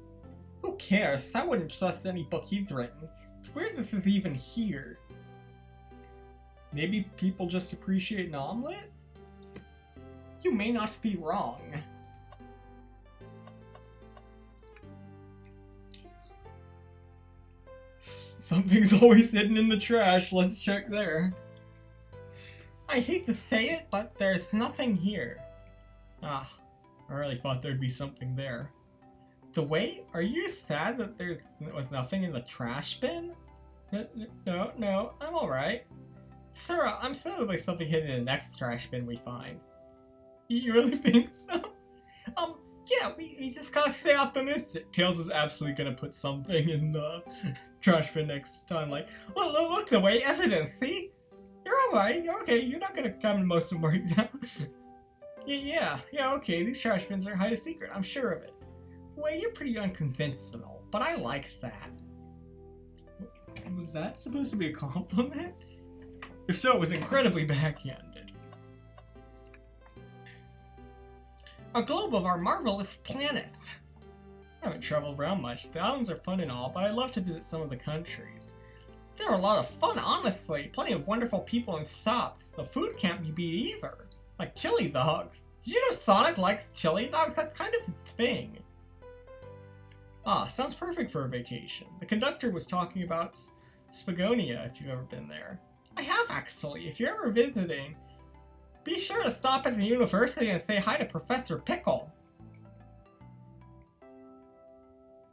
Who cares? I wouldn't trust any book he's written. It's weird this is even here. Maybe people just appreciate an omelet? You may not be wrong. Something's always hidden in the trash. Let's check there. I hate to say it, but there's nothing here. Ah, I really thought there'd be something there. The wait? Are you sad that there was nothing in the trash bin? No, I'm alright. Sarah, I'm sad there'll be something hidden in the next trash bin we find. You really think so? Yeah, we just gotta stay optimistic. Tails is absolutely gonna put something in the trash bin next time. Like, look the way evidence, see? You're alright, you're okay, you're not gonna come to most of them break down. yeah, okay, these trash bins are hide a secret, I'm sure of it. Well, you're pretty unconventional, but I like that. Was that supposed to be a compliment? If so, it was incredibly backhanded. A globe of our marvelous planets. I haven't traveled around much. The islands are fun and all, but I'd love to visit some of the countries. They're a lot of fun, honestly. Plenty of wonderful people and stops. The food can't be beat either. Like chili dogs. Did you know Sonic likes chili dogs? That's kind of a thing. Ah, sounds perfect for a vacation. The conductor was talking about Spagonia, if you've ever been there. I have, actually. If you're ever visiting, be sure to stop at the university and say hi to Professor Pickle.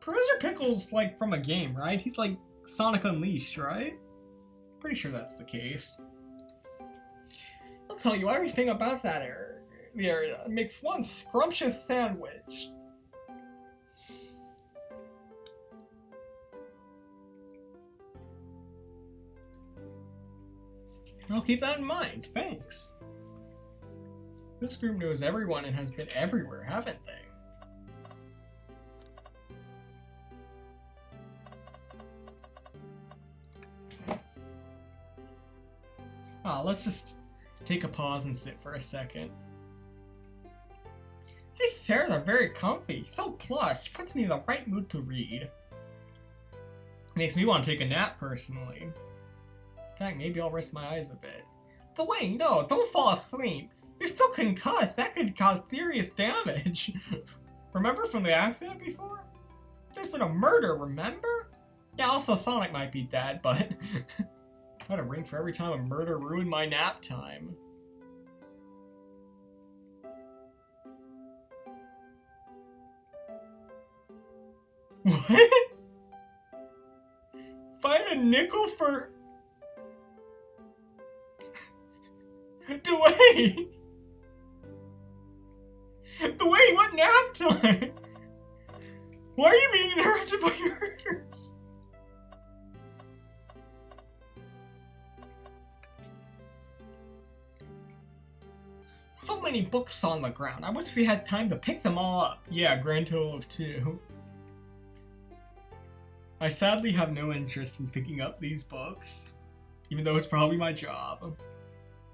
Professor Pickle's like from a game, right? He's like Sonic Unleashed, right? Pretty sure that's the case. I'll tell you everything about that area. The area makes one scrumptious sandwich. I'll keep that in mind, thanks. This group knows everyone and has been everywhere, haven't they? Let's just take a pause and sit for a second. These chairs are very comfy, so plush, puts me in the right mood to read. Makes me want to take a nap, personally. In fact, maybe I'll rest my eyes a bit. But wait, no, don't fall asleep. You're still concussed, that could cause serious damage. Remember from the accident before? There's been a murder, remember? Yeah, also Sonic might be dead, but... I had a ring for every time a murder ruined my nap time. What? If I had a nickel for... Dwayne! Dwayne, what nap time? Why are you being interrupted by murders? So many books on the ground. I wish we had time to pick them all up. Yeah, grand total of 2. I sadly have no interest in picking up these books, even though it's probably my job.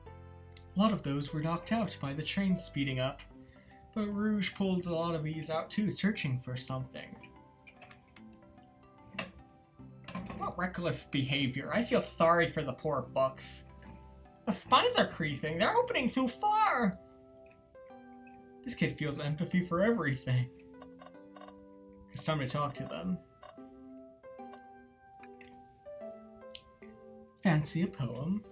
A lot of those were knocked out by the train speeding up, but Rouge pulled a lot of these out too, searching for something. What reckless behavior. I feel sorry for the poor books. The spines are creasing. They're opening too far. This kid feels empathy for everything. It's time to talk to them. Fancy a poem?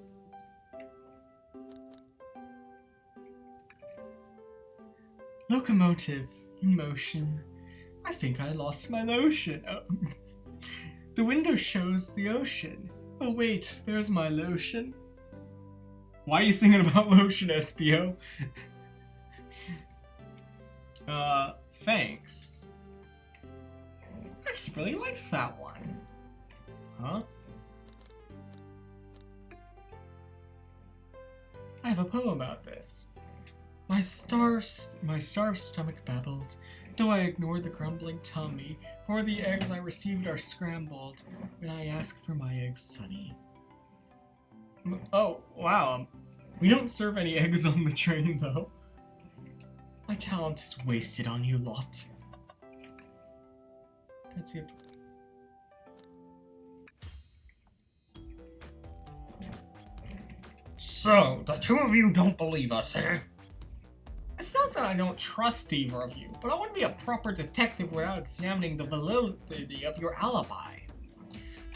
Locomotive in motion. I think I lost my lotion. Oh. The window shows the ocean. Oh wait, there's my lotion. Why are you singing about lotion, SPO? Thanks. I actually really like that one. Huh? I have a poem about this. My starved stomach babbled, though I ignored the grumbling tummy, for the eggs I received are scrambled when I ask for my eggs sunny. Oh, wow. We don't serve any eggs on the train, though. My talent is wasted on you lot. Let's see. So, the two of you don't believe us, eh? It's not that I don't trust either of you, but I wouldn't be a proper detective without examining the validity of your alibi.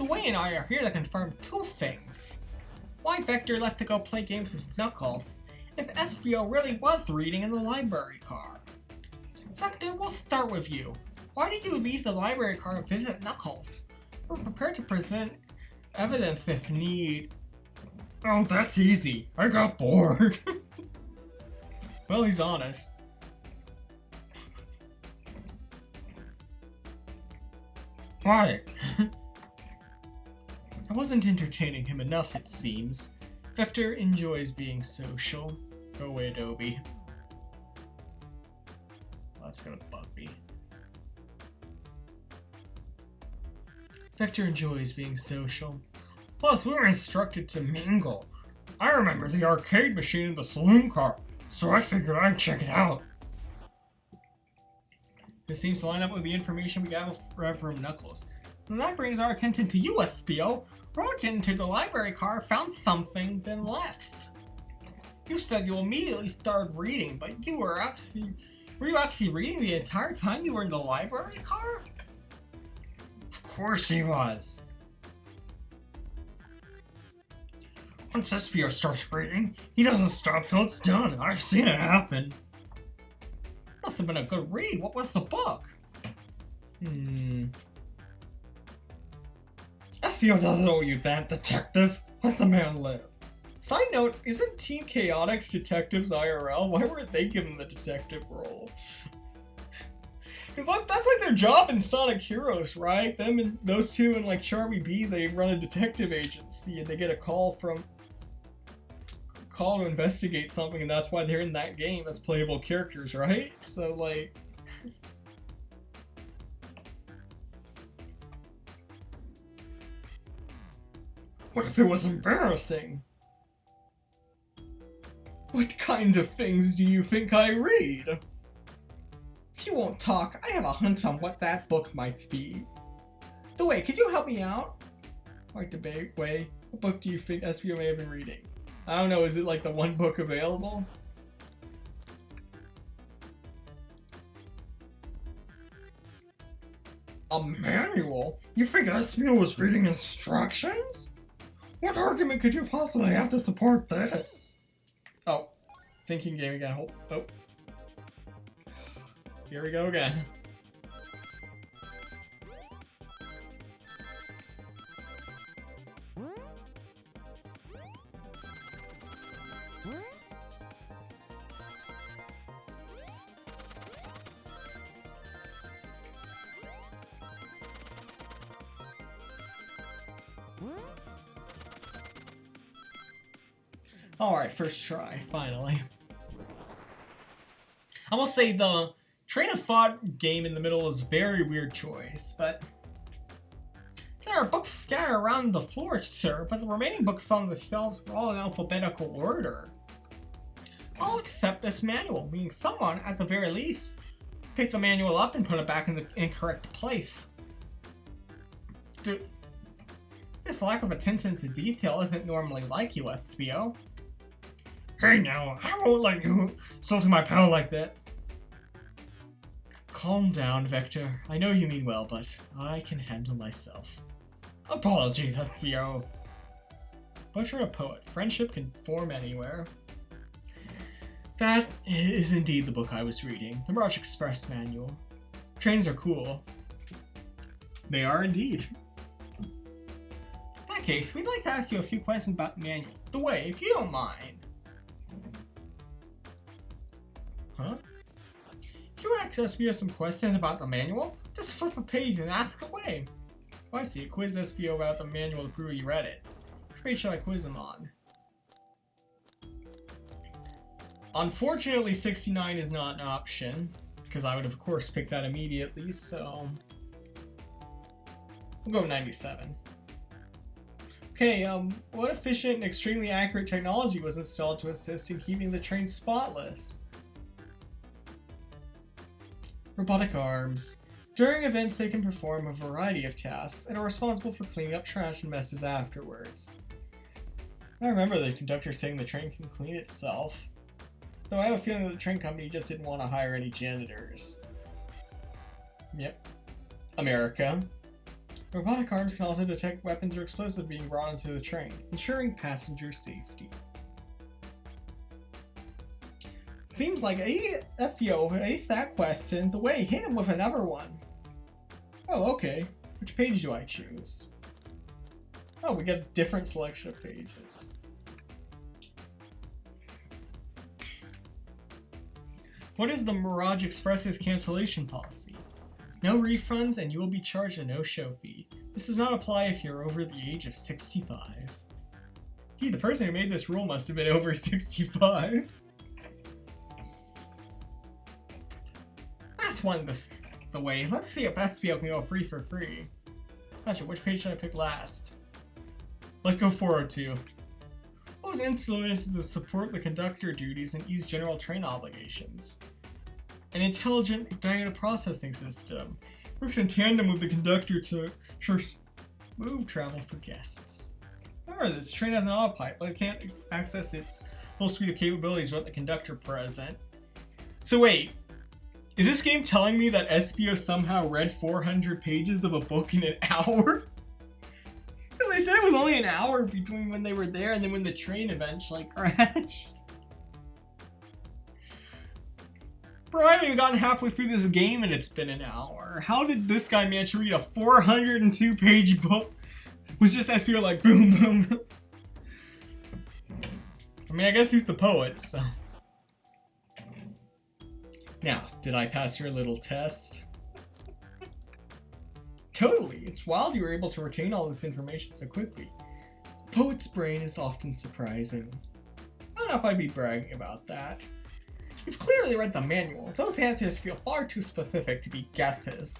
Dwayne and I are here to confirm two things. Why Vector left to go play games with Knuckles, if SBO really was reading in the library car. Vector, we'll start with you. Why did you leave the library car and visit Knuckles? We're prepared to present evidence if need. Oh, that's easy. I got bored. Well, he's honest. Why? I wasn't entertaining him enough, it seems. Vector enjoys being social. Go away, Adobe. Well, that's gonna bug me. Vector enjoys being social. Plus, we were instructed to mingle. I remember the arcade machine in the saloon car, so I figured I'd check it out. This seems to line up with the information we got from Knuckles. And that brings our attention to you, SBO. Broke into the library car, found something, then left. You said you immediately started reading, but were you actually reading the entire time you were in the library car? Of course he was. Once SBO starts reading, he doesn't stop till it's done. I've seen it happen. Must have been a good read. What was the book? SBO doesn't owe you that, detective. Let the man live. Side note, isn't Team Chaotix detectives IRL? Why weren't they given the detective role? Because that's like their job in Sonic Heroes, right? Them and those two and like Charmy B, they run a detective agency and they get a call to investigate something, and that's why they're in that game as playable characters, right? So like... What if it was embarrassing? What kind of things do you think I read? If you won't talk, I have a hunch on what that book might be. The way, could you help me out? Like debate way, what book do you think SBO may have been reading? I don't know, is it like the one book available? A manual? You think SBO was reading instructions? What argument could you possibly have to support this? Oh, thinking game again. Oh. Here we go again. Alright, first try, finally. I will say the train of thought game in the middle is a very weird choice, but there are books scattered around the floor, sir, but the remaining books on the shelves are all in alphabetical order. I'll accept this manual, meaning someone, at the very least, picked the manual up and put it back in the incorrect place. This lack of attention to detail isn't normally like you, SBO. Hey now, I won't let you insult my pal like that. Calm down, Vector. I know you mean well, but I can handle myself. Apologies, SBO. Butcher a poet. Friendship can form anywhere. That is indeed the book I was reading. The Mirage Express manual. Trains are cool. They are indeed. In that case, we'd like to ask you a few questions about the manual. The way, if you don't mind. Huh? If you want to ask SBO some questions about the manual, just flip a page and ask away. Oh, I see. Quiz SBO about the manual to prove you read it. Which page should I quiz him on? Unfortunately, 69 is not an option, because I would of course pick that immediately, so... we'll go 97. Okay, what efficient and extremely accurate technology was installed to assist in keeping the train spotless? Robotic arms. During events, they can perform a variety of tasks and are responsible for cleaning up trash and messes afterwards. I remember the conductor saying the train can clean itself, though I have a feeling that the train company just didn't want to hire any janitors. Yep. America. Robotic arms can also detect weapons or explosives being brought onto the train, ensuring passenger safety. Seems like FPO aced that question the way hit him with another one. Oh, okay. Which page do I choose? Oh, we get a different selection of pages. What is the Mirage Express's cancellation policy? No refunds and you will be charged a no-show fee. This does not apply if you're over the age of 65. Gee, the person who made this rule must have been over 65. That's one the way. Let's see if SPO can go free for free. Gotcha, which page should I pick last? Let's go 402. What was implemented to support the conductor duties and ease general train obligations? An intelligent data processing system. Works in tandem with the conductor to ensure smooth travel for guests. Remember, this train has an autopilot, but it can't access its full suite of capabilities without the conductor present. So wait, is this game telling me that SPO somehow read 400 pages of a book in an hour? Because they said it was only an hour between when they were there and then when the train eventually crashed. Bro, I haven't even gotten halfway through this game and it's been an hour. How did this guy manage to read a 402 page book? Was just SPO like boom, boom, boom. I mean, I guess he's the poet, so. Now, did I pass your little test? Totally, it's wild you were able to retain all this information so quickly. A poet's brain is often surprising. I don't know if I'd be bragging about that. You've clearly read the manual. Those answers feel far too specific to be guesses.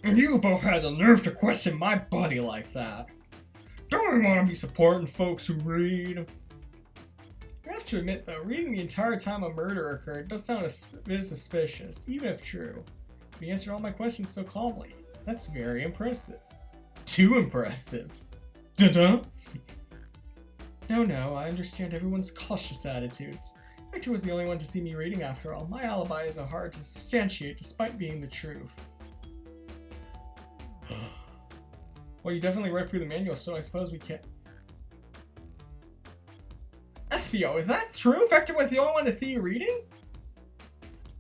And you both had the nerve to question my buddy like that. Don't we want to be supporting folks who read? I have to admit though, reading the entire time a murder occurred does sound a bit suspicious, even if true. You answered all my questions so calmly. That's very impressive. Too impressive. Duh-duh. No, I understand everyone's cautious attitudes. Victor was the only one to see me reading after all. My alibi is hard to substantiate despite being the truth. Well, you definitely read through the manual, so I suppose we can't. SPO, is that true? Vector was the only one to see you reading?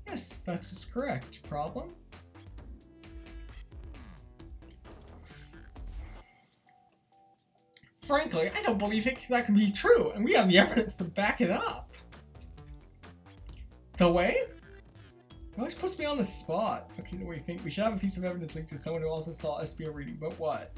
Yes, that is correct. Problem? Frankly, I don't believe that can be true, and we have the evidence to back it up. The way? It always puts me on the spot. Okay, what do you think? We should have a piece of evidence linked to someone who also saw SPO reading, but what?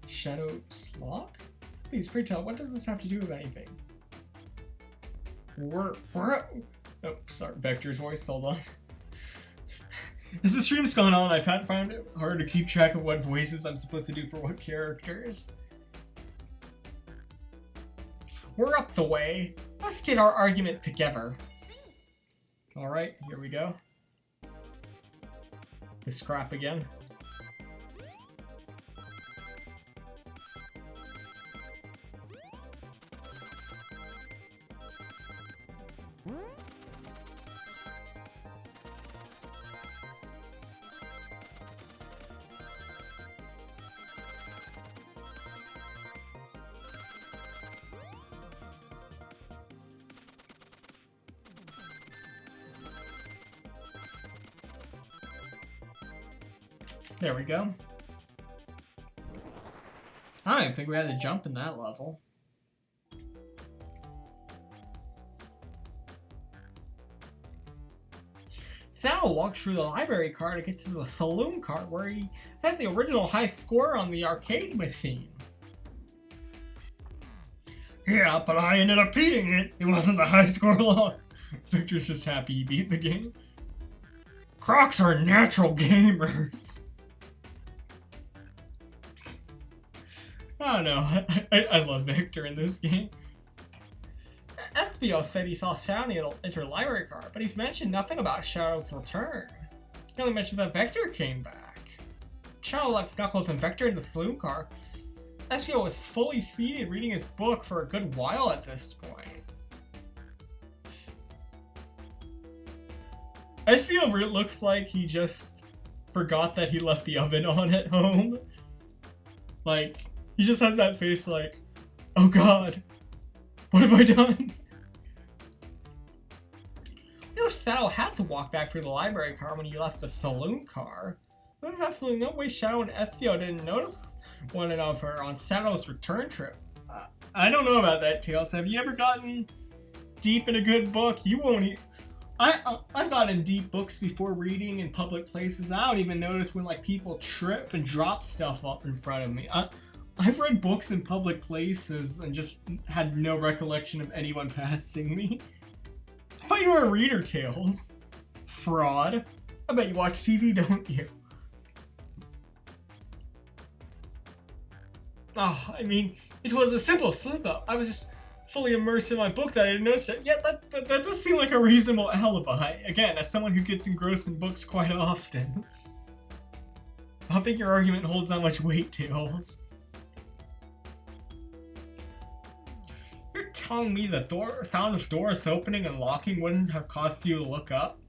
Shadow's lock? Please, pray tell, what does this have to do with anything? Oh, sorry, Vector's voice, hold on. As the stream's gone on, I've found it hard to keep track of what voices I'm supposed to do for what characters. We're up the way. Let's get our argument together. Alright, here we go. This crap again. There we go. I don't think we had to jump in that level. Sal walked through the library car to get to the saloon car where he had the original high score on the arcade machine. Yeah, but I ended up beating it. It wasn't the high score long. Victor's just happy he beat the game. Crocs are natural gamers. I don't know, I love Victor in this game. FBO said he saw Shadow enter the library car, but he's mentioned nothing about Shadow's return. He only mentioned that Vector came back. Shadow left Knuckles and Vector in the saloon car, Espio was fully seated reading his book for a good while at this point. Espio looks like he just forgot that he left the oven on at home. Like, he just has that face like, oh god, what have I done? You know, Shadow had to walk back through the library car when he left the saloon car. There's absolutely no way Shadow and Ezio didn't notice one another on Shadow's return trip. I don't know about that, Tails. Have you ever gotten deep in a good book? You won't I've gotten deep books before reading in public places. I don't even notice when like people trip and drop stuff up in front of me. I've read books in public places and just had no recollection of anyone passing me. I thought you were a reader, Tails. Fraud. I bet you watch TV, don't you? Oh, I mean, it was a simple slip-up. I was just fully immersed in my book that I didn't notice it. Yeah, that does seem like a reasonable alibi. Again, as someone who gets engrossed in books quite often. I don't think your argument holds that much weight, Tails. You're telling me the sound of doors opening and locking wouldn't have caused you to look up?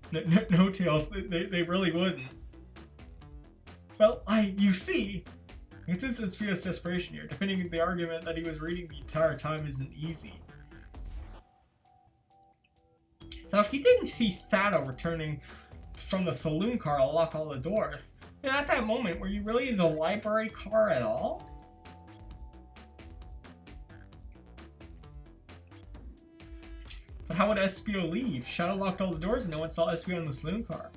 No, Tails, they really wouldn't. Well, you see, it's Espio's desperation here. Defending the argument that he was reading the entire time isn't easy. Now, if you didn't see Shadow returning from the saloon car to lock all the doors, then at that moment, were you really in the library car at all? But how would Espio leave? Shadow locked all the doors and no one saw Espio in the saloon car.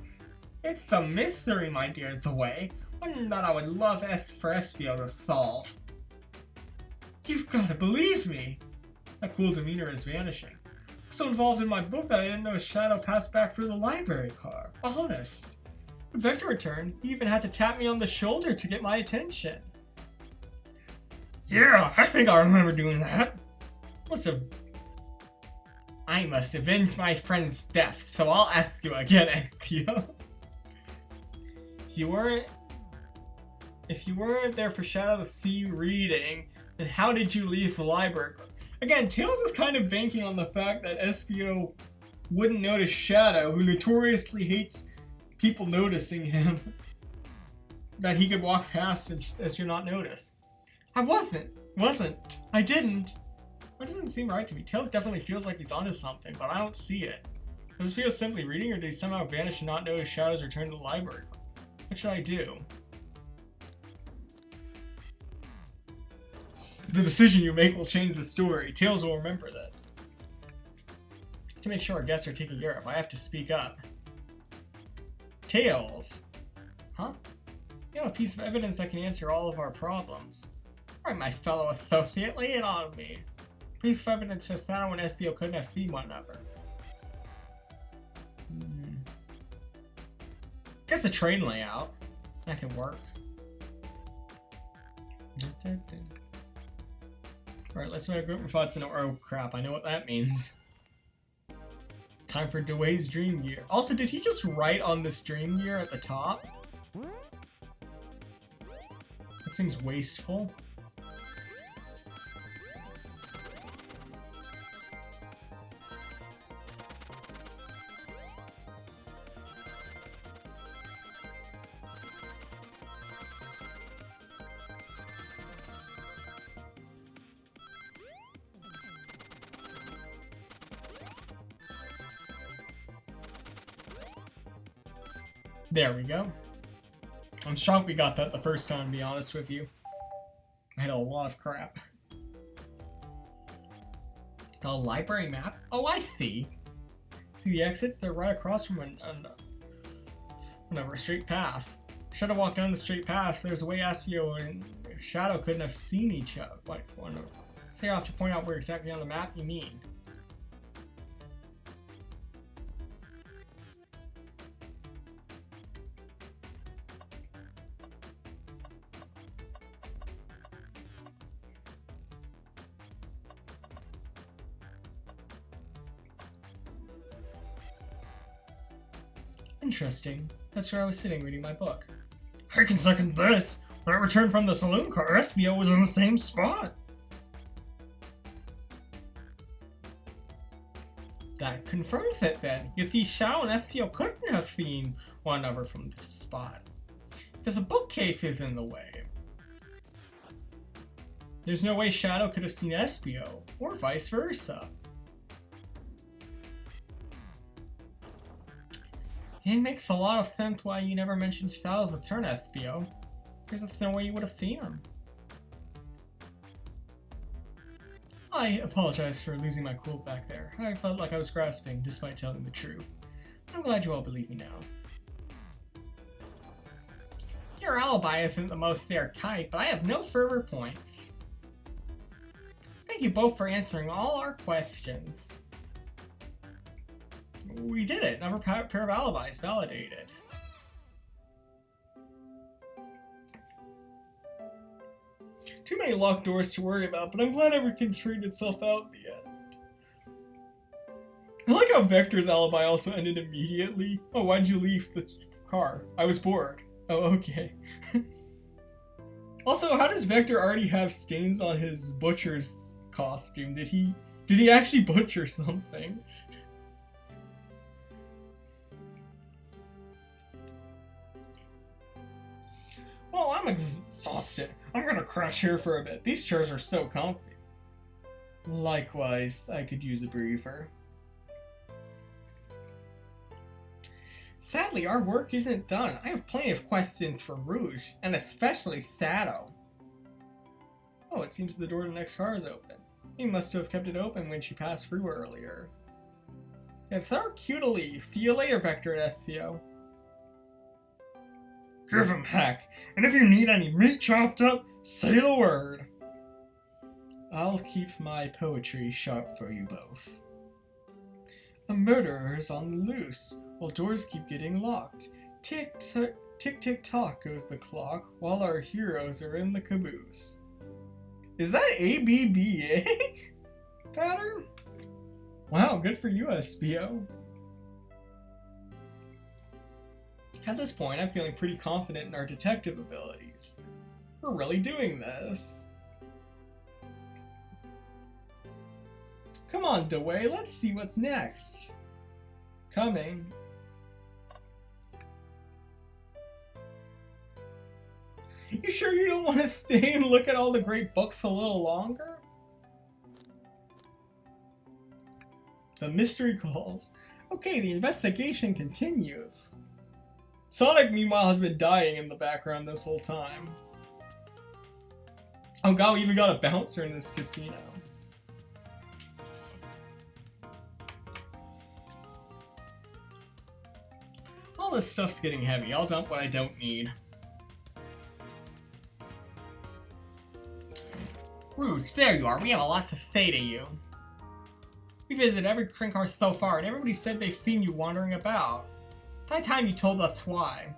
It's a mystery, my dear, the way. One that I would love for Espio to solve. You've got to believe me! That cool demeanor is vanishing. I'm so involved in my book that I didn't know Shadow passed back through the library car. Honest. When Vector returned, he even had to tap me on the shoulder to get my attention. Yeah, I think I remember doing that. I must avenge my friend's death, so I'll ask you again, Espio. If you weren't there for Shadow to see you reading, then how did you leave the library? Again, Tails is kind of banking on the fact that Espio wouldn't notice Shadow, who notoriously hates people noticing him, that he could walk past and Espio not notice. I wasn't. I didn't. That doesn't seem right to me. Tails definitely feels like he's onto something, but I don't see it. Does Espio simply reading, or did he somehow vanish and not notice Shadow's return to the library? What should I do? The decision you make will change the story. Tails will remember this. To make sure our guests are taken care of, I have to speak up. Tails! Huh? You have a piece of evidence that can answer all of our problems. Alright, my fellow associate, lay it on me. Piece of evidence shows Shadow and Espio couldn't have seen one another. Guess the train layout. That can work. Alright, let's make a group of thoughts and oh crap, I know what that means. Time for Dway's Dream Gear. Also, did he just write on this Dream Gear at the top? That seems wasteful. There we go. I'm shocked we got that the first time, to be honest with you. I had a lot of crap. The library map? Oh, I see. See the exits? They're right across from a straight path. Should have walked down the straight path. There's a way Espio and Shadow couldn't have seen each other. Like, so you have to point out where exactly on the map you mean. Interesting. That's where I was sitting reading my book. I can second this. When I returned from the saloon car, SBO was in the same spot. That confirms it then. You see, Shadow and SBO couldn't have seen one another from this spot. There's a bookcases in the way. There's no way Shadow could have seen SBO, or vice versa. It makes a lot of sense why you never mentioned Shadow's return, SBO. There's no way you would have seen him. I apologize for losing my cool back there. I felt like I was grasping, despite telling the truth. I'm glad you all believe me now. Your alibi isn't the most airtight, but I have no further points. Thank you both for answering all our questions. We did it! Another pair of alibis validated. Too many locked doors to worry about, but I'm glad everything straightened itself out in the end. I like how Vector's alibi also ended immediately. Oh, why'd you leave the car? I was bored. Oh, okay. Also, how does Vector already have stains on his butcher's costume? Did he actually butcher something? Well, I'm exhausted. I'm gonna crash here for a bit. These chairs are so comfy. Likewise, I could use a breather. Sadly, our work isn't done. I have plenty of questions for Rouge, and especially Shadow. Oh, it seems the door to the next car is open. He must have kept it open when she passed through earlier. It's our cue to leave. See you later, Vector and SCO. Give him heck, and if you need any meat chopped up, say the word. I'll keep my poetry sharp for you both. A murderer is on the loose, while doors keep getting locked. Tick tick tock goes the clock, while our heroes are in the caboose. Is that ABBA pattern? Wow, good for you, SBO. At this point, I'm feeling pretty confident in our detective abilities. We're really doing this. Come on, Dewey, let's see what's next. Coming. You sure you don't want to stay and look at all the great books a little longer? The mystery calls. Okay, the investigation continues. Sonic, meanwhile, has been dying in the background this whole time. Oh god, we even got a bouncer in this casino. All this stuff's getting heavy. I'll dump what I don't need. Rouge, there you are. We have a lot to say to you. We visited every train car so far, and everybody said they've seen you wandering about. By the time you told us why.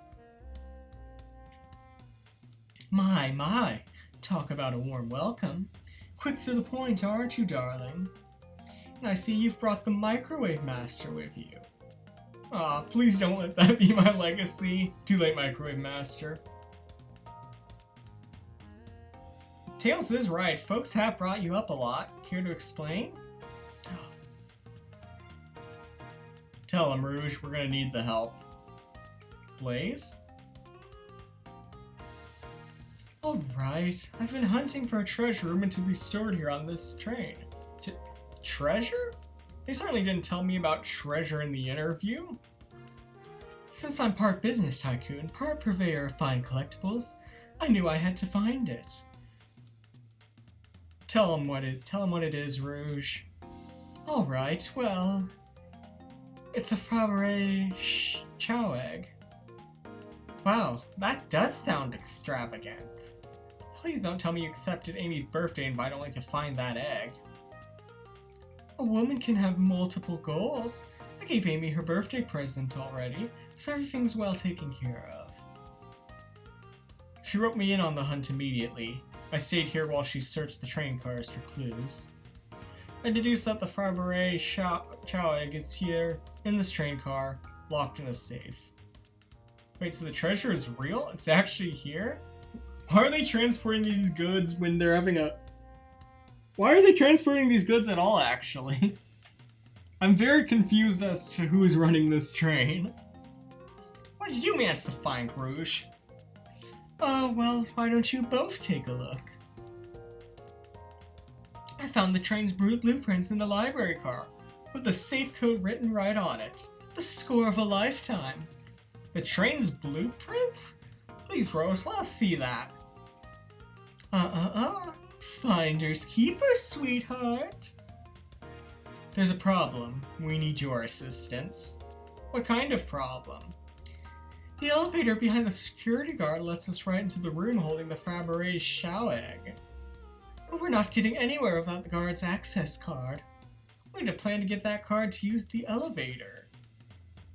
My. Talk about a warm welcome. Quick to the point, aren't you, darling? And I see you've brought the Microwave Master with you. Aw, please don't let that be my legacy. Too late, Microwave Master. Tails is right. Folks have brought you up a lot. Care to explain? Tell him, Rouge, we're gonna need the help. Blaze? Alright, I've been hunting for a treasure room to be stored here on this train. Treasure? They certainly didn't tell me about treasure in the interview. Since I'm part business tycoon, part purveyor of fine collectibles, I knew I had to find it. Tell him what it is, Rouge. Alright, well... It's a Fabergé chow egg. Wow, that does sound extravagant. Please don't tell me you accepted Amy's birthday invite only to find that egg. A woman can have multiple goals. I gave Amy her birthday present already, so everything's well taken care of. She wrote me in on the hunt immediately. I stayed here while she searched the train cars for clues. I deduced that the Fabergé chow egg is here, in this train car, locked in a safe. Wait, so the treasure is real? It's actually here? Why are they transporting these goods when they're having a... Why are they transporting these goods at all, actually? I'm very confused as to who is running this train. What did you manage to find, Rouge? Oh, well, why don't you both take a look? I found the train's blueprints in the library car, with the safe code written right on it. The score of a lifetime. The train's blueprints? Please, Rose, let us see that. Finders keepers, sweetheart. There's a problem. We need your assistance. What kind of problem? The elevator behind the security guard lets us right into the room holding the Fabergé Chow egg. But we're not getting anywhere without the guard's access card. We need a plan to get that card to use the elevator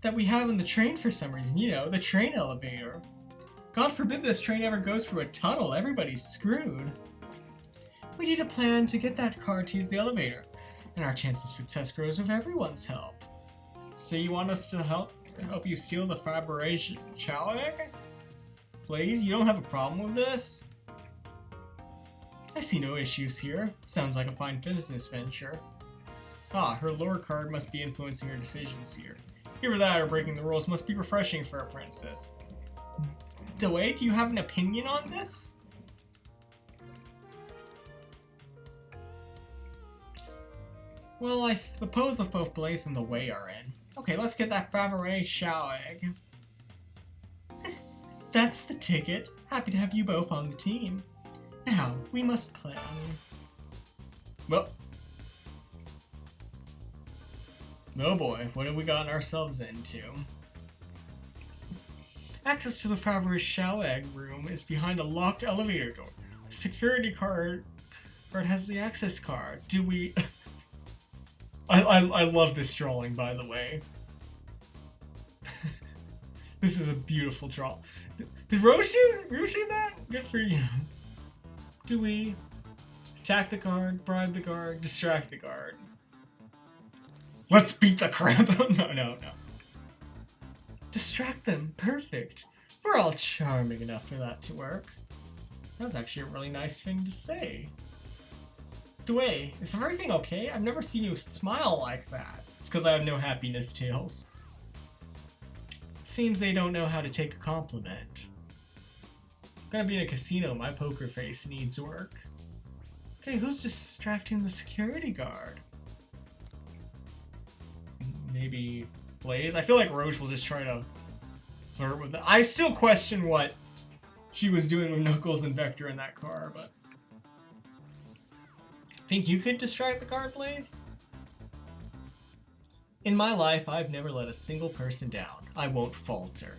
that we have in the train for some reason. You know, the train elevator. God forbid this train ever goes through a tunnel. Everybody's screwed. We need a plan to get that card to use the elevator, and our chance of success grows with everyone's help. So you want us to help you steal the Fabergé Chow egg? Blaze, you don't have a problem with this? I see no issues here. Sounds like a fine business venture. Ah, her lore card must be influencing her decisions here. Either that or breaking the rules must be refreshing for a princess. Dewey, do you have an opinion on this? Well, I suppose if both Blaze and the Way are in. Okay, let's get that Fabergé Chow egg. That's the ticket. Happy to have you both on the team. Now, we must plan. Well. Oh boy, what have we gotten ourselves into? Access to the Fabergé Chow egg room is behind a locked elevator door. The security guard has the access card. Do we... I love this drawing, by the way. This is a beautiful draw. Did Rouge do that? Good for you. Do we attack the guard, bribe the guard, distract the guard? Let's beat the crap out. No. Distract them. Perfect. We're all charming enough for that to work. That was actually a really nice thing to say. Dewey, is everything okay? I've never seen you smile like that. It's because I have no happiness tales. Seems they don't know how to take a compliment. I'm gonna be in a casino, my poker face needs work. Okay, who's distracting the security guard? Maybe Blaze? I feel like Roche will just try to flirt with it. I still question what she was doing with Knuckles and Vector in that car, but... Think you could distract the guard, Blaze? In my life, I've never let a single person down. I won't falter.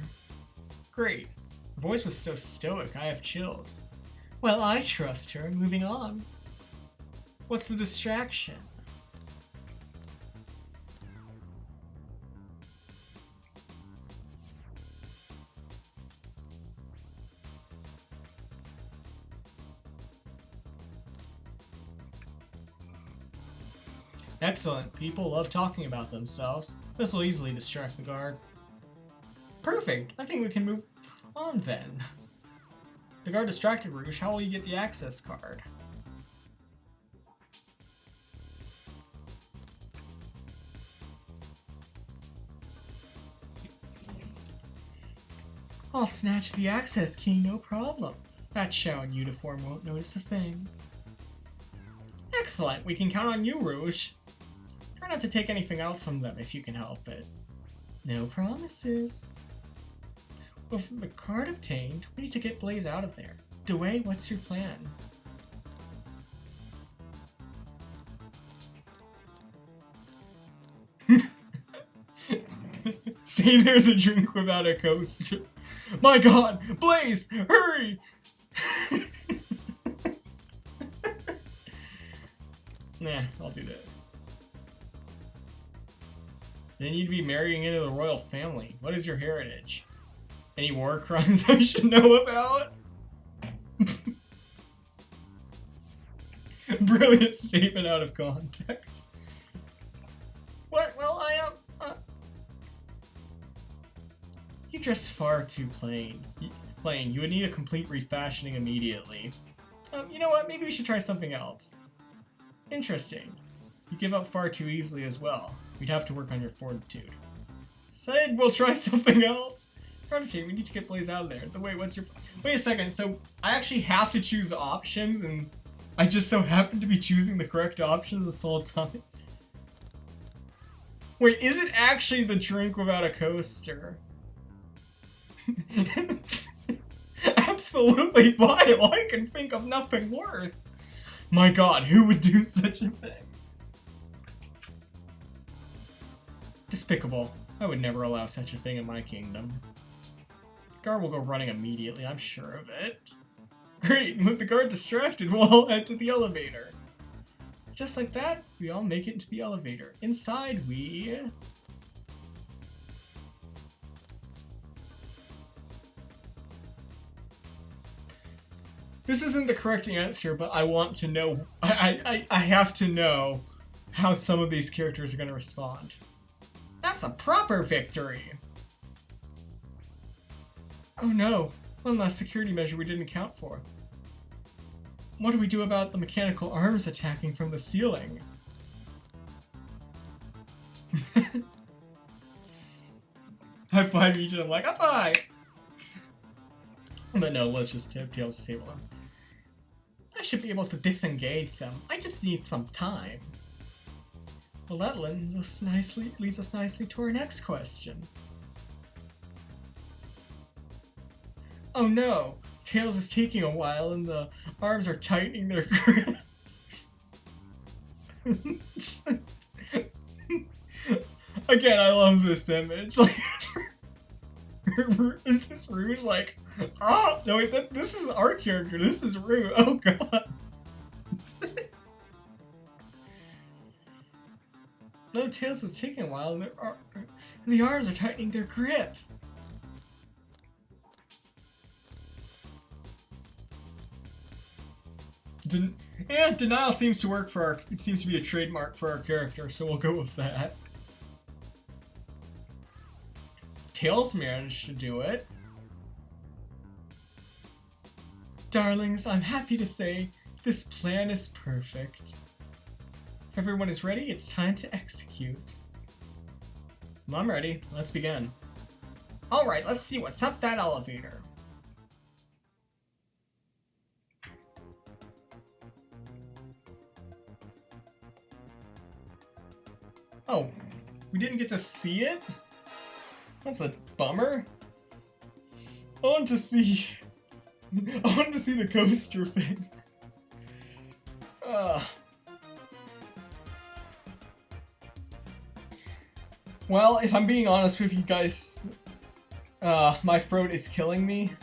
Great. Her voice was so stoic, I have chills. Well, I trust her. Moving on. What's the distraction? Excellent. People love talking about themselves. This will easily distract the guard. Perfect. I think we can move on then. The guard distracted Rouge. How will you get the access card? I'll snatch the access key, no problem. That Chow in uniform won't notice a thing. Excellent. We can count on you, Rouge. Try not to take anything else from them if you can help it. No promises. With the card obtained, we need to get Blaze out of there. Dewey, what's your plan? Say there's a drink without a coaster. My god! Blaze! Hurry! Nah, I'll do that. You need to be marrying into the royal family. What is your heritage? Any war crimes I should know about? Brilliant statement out of context. What? Well, I am. You dress far too plain. playing, you would need a complete refashioning immediately. You know what? Maybe we should try something else. Interesting. You give up far too easily as well. We'd have to work on your fortitude. Said we'll try something else. Okay, we need to get Blaze out of there. Wait, wait a second, so I actually have to choose options, and I just so happen to be choosing the correct options this whole time? Wait, is it actually the drink without a coaster? Absolutely vile! I can think of nothing worse! My god, who would do such a thing? Despicable. I would never allow such a thing in my kingdom. Guard will go running immediately, I'm sure of it. Great, with the guard distracted, we'll all head to the elevator. Just like that, we all make it into the elevator. Inside we... This isn't the correct answer, but I want to know... I have to know how some of these characters are going to respond. That's a proper victory! Oh no, one last security measure we didn't account for. What do we do about the mechanical arms attacking from the ceiling? High five each of them like, high five! But no, let's just Tails disable them. I should be able to disengage them. I just need some time. Well, that leads us nicely to our next question. Oh no! Tails is taking a while and the arms are tightening their grip. Again, I love this image. Like, is this Rouge like, oh, no wait, this is our character, this is Rouge, oh god. No, Tails is taking a while and the arms are tightening their grip. Yeah, denial seems to work for it seems to be a trademark for our character, so we'll go with that. Tails managed to do it. Darlings, I'm happy to say this plan is perfect. If everyone is ready, it's time to execute. Well, I'm ready. Let's begin. Alright, let's see what's up that elevator. Oh, we didn't get to see it? That's a bummer. I want to see the coaster thing. Well, if I'm being honest with you guys, my throat is killing me.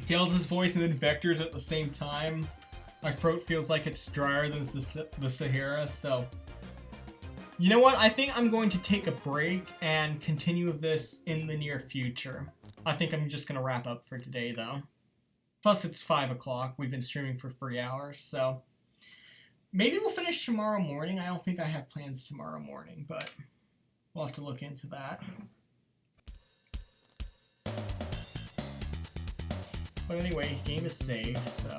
Tails' voice and then Vector's at the same time. My throat feels like it's drier than the Sahara, so... You know what? I think I'm going to take a break and continue this in the near future. I think I'm just going to wrap up for today, though. Plus, it's 5 o'clock. We've been streaming for 3 hours, so... Maybe we'll finish tomorrow morning. I don't think I have plans tomorrow morning, but we'll have to look into that. But anyway, game is saved, so...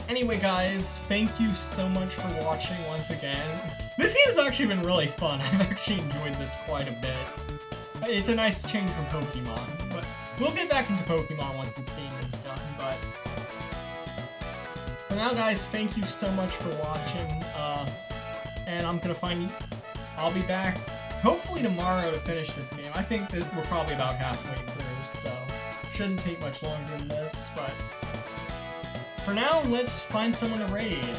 Anyway guys, thank you so much for watching once again. This game's actually been really fun. I've actually enjoyed this quite a bit. It's a nice change from Pokemon, but we'll get back into Pokemon once this game is done, but... For now guys, thank you so much for watching, and I'll be back hopefully tomorrow to finish this game. I think that we're probably about halfway through, so shouldn't take much longer than this, but... For now, let's find someone to raid.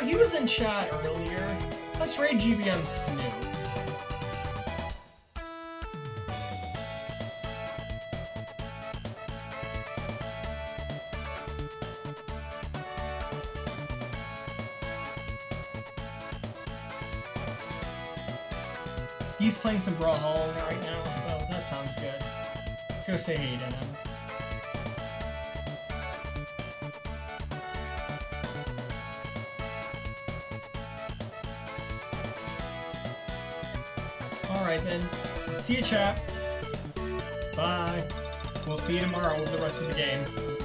He was in chat earlier. Let's raid GBM Snoop. He's playing some Brawlhalla right now, so that sounds good. Go say hey to him. Alright then. See you, chat. Bye. We'll see you tomorrow with the rest of the game.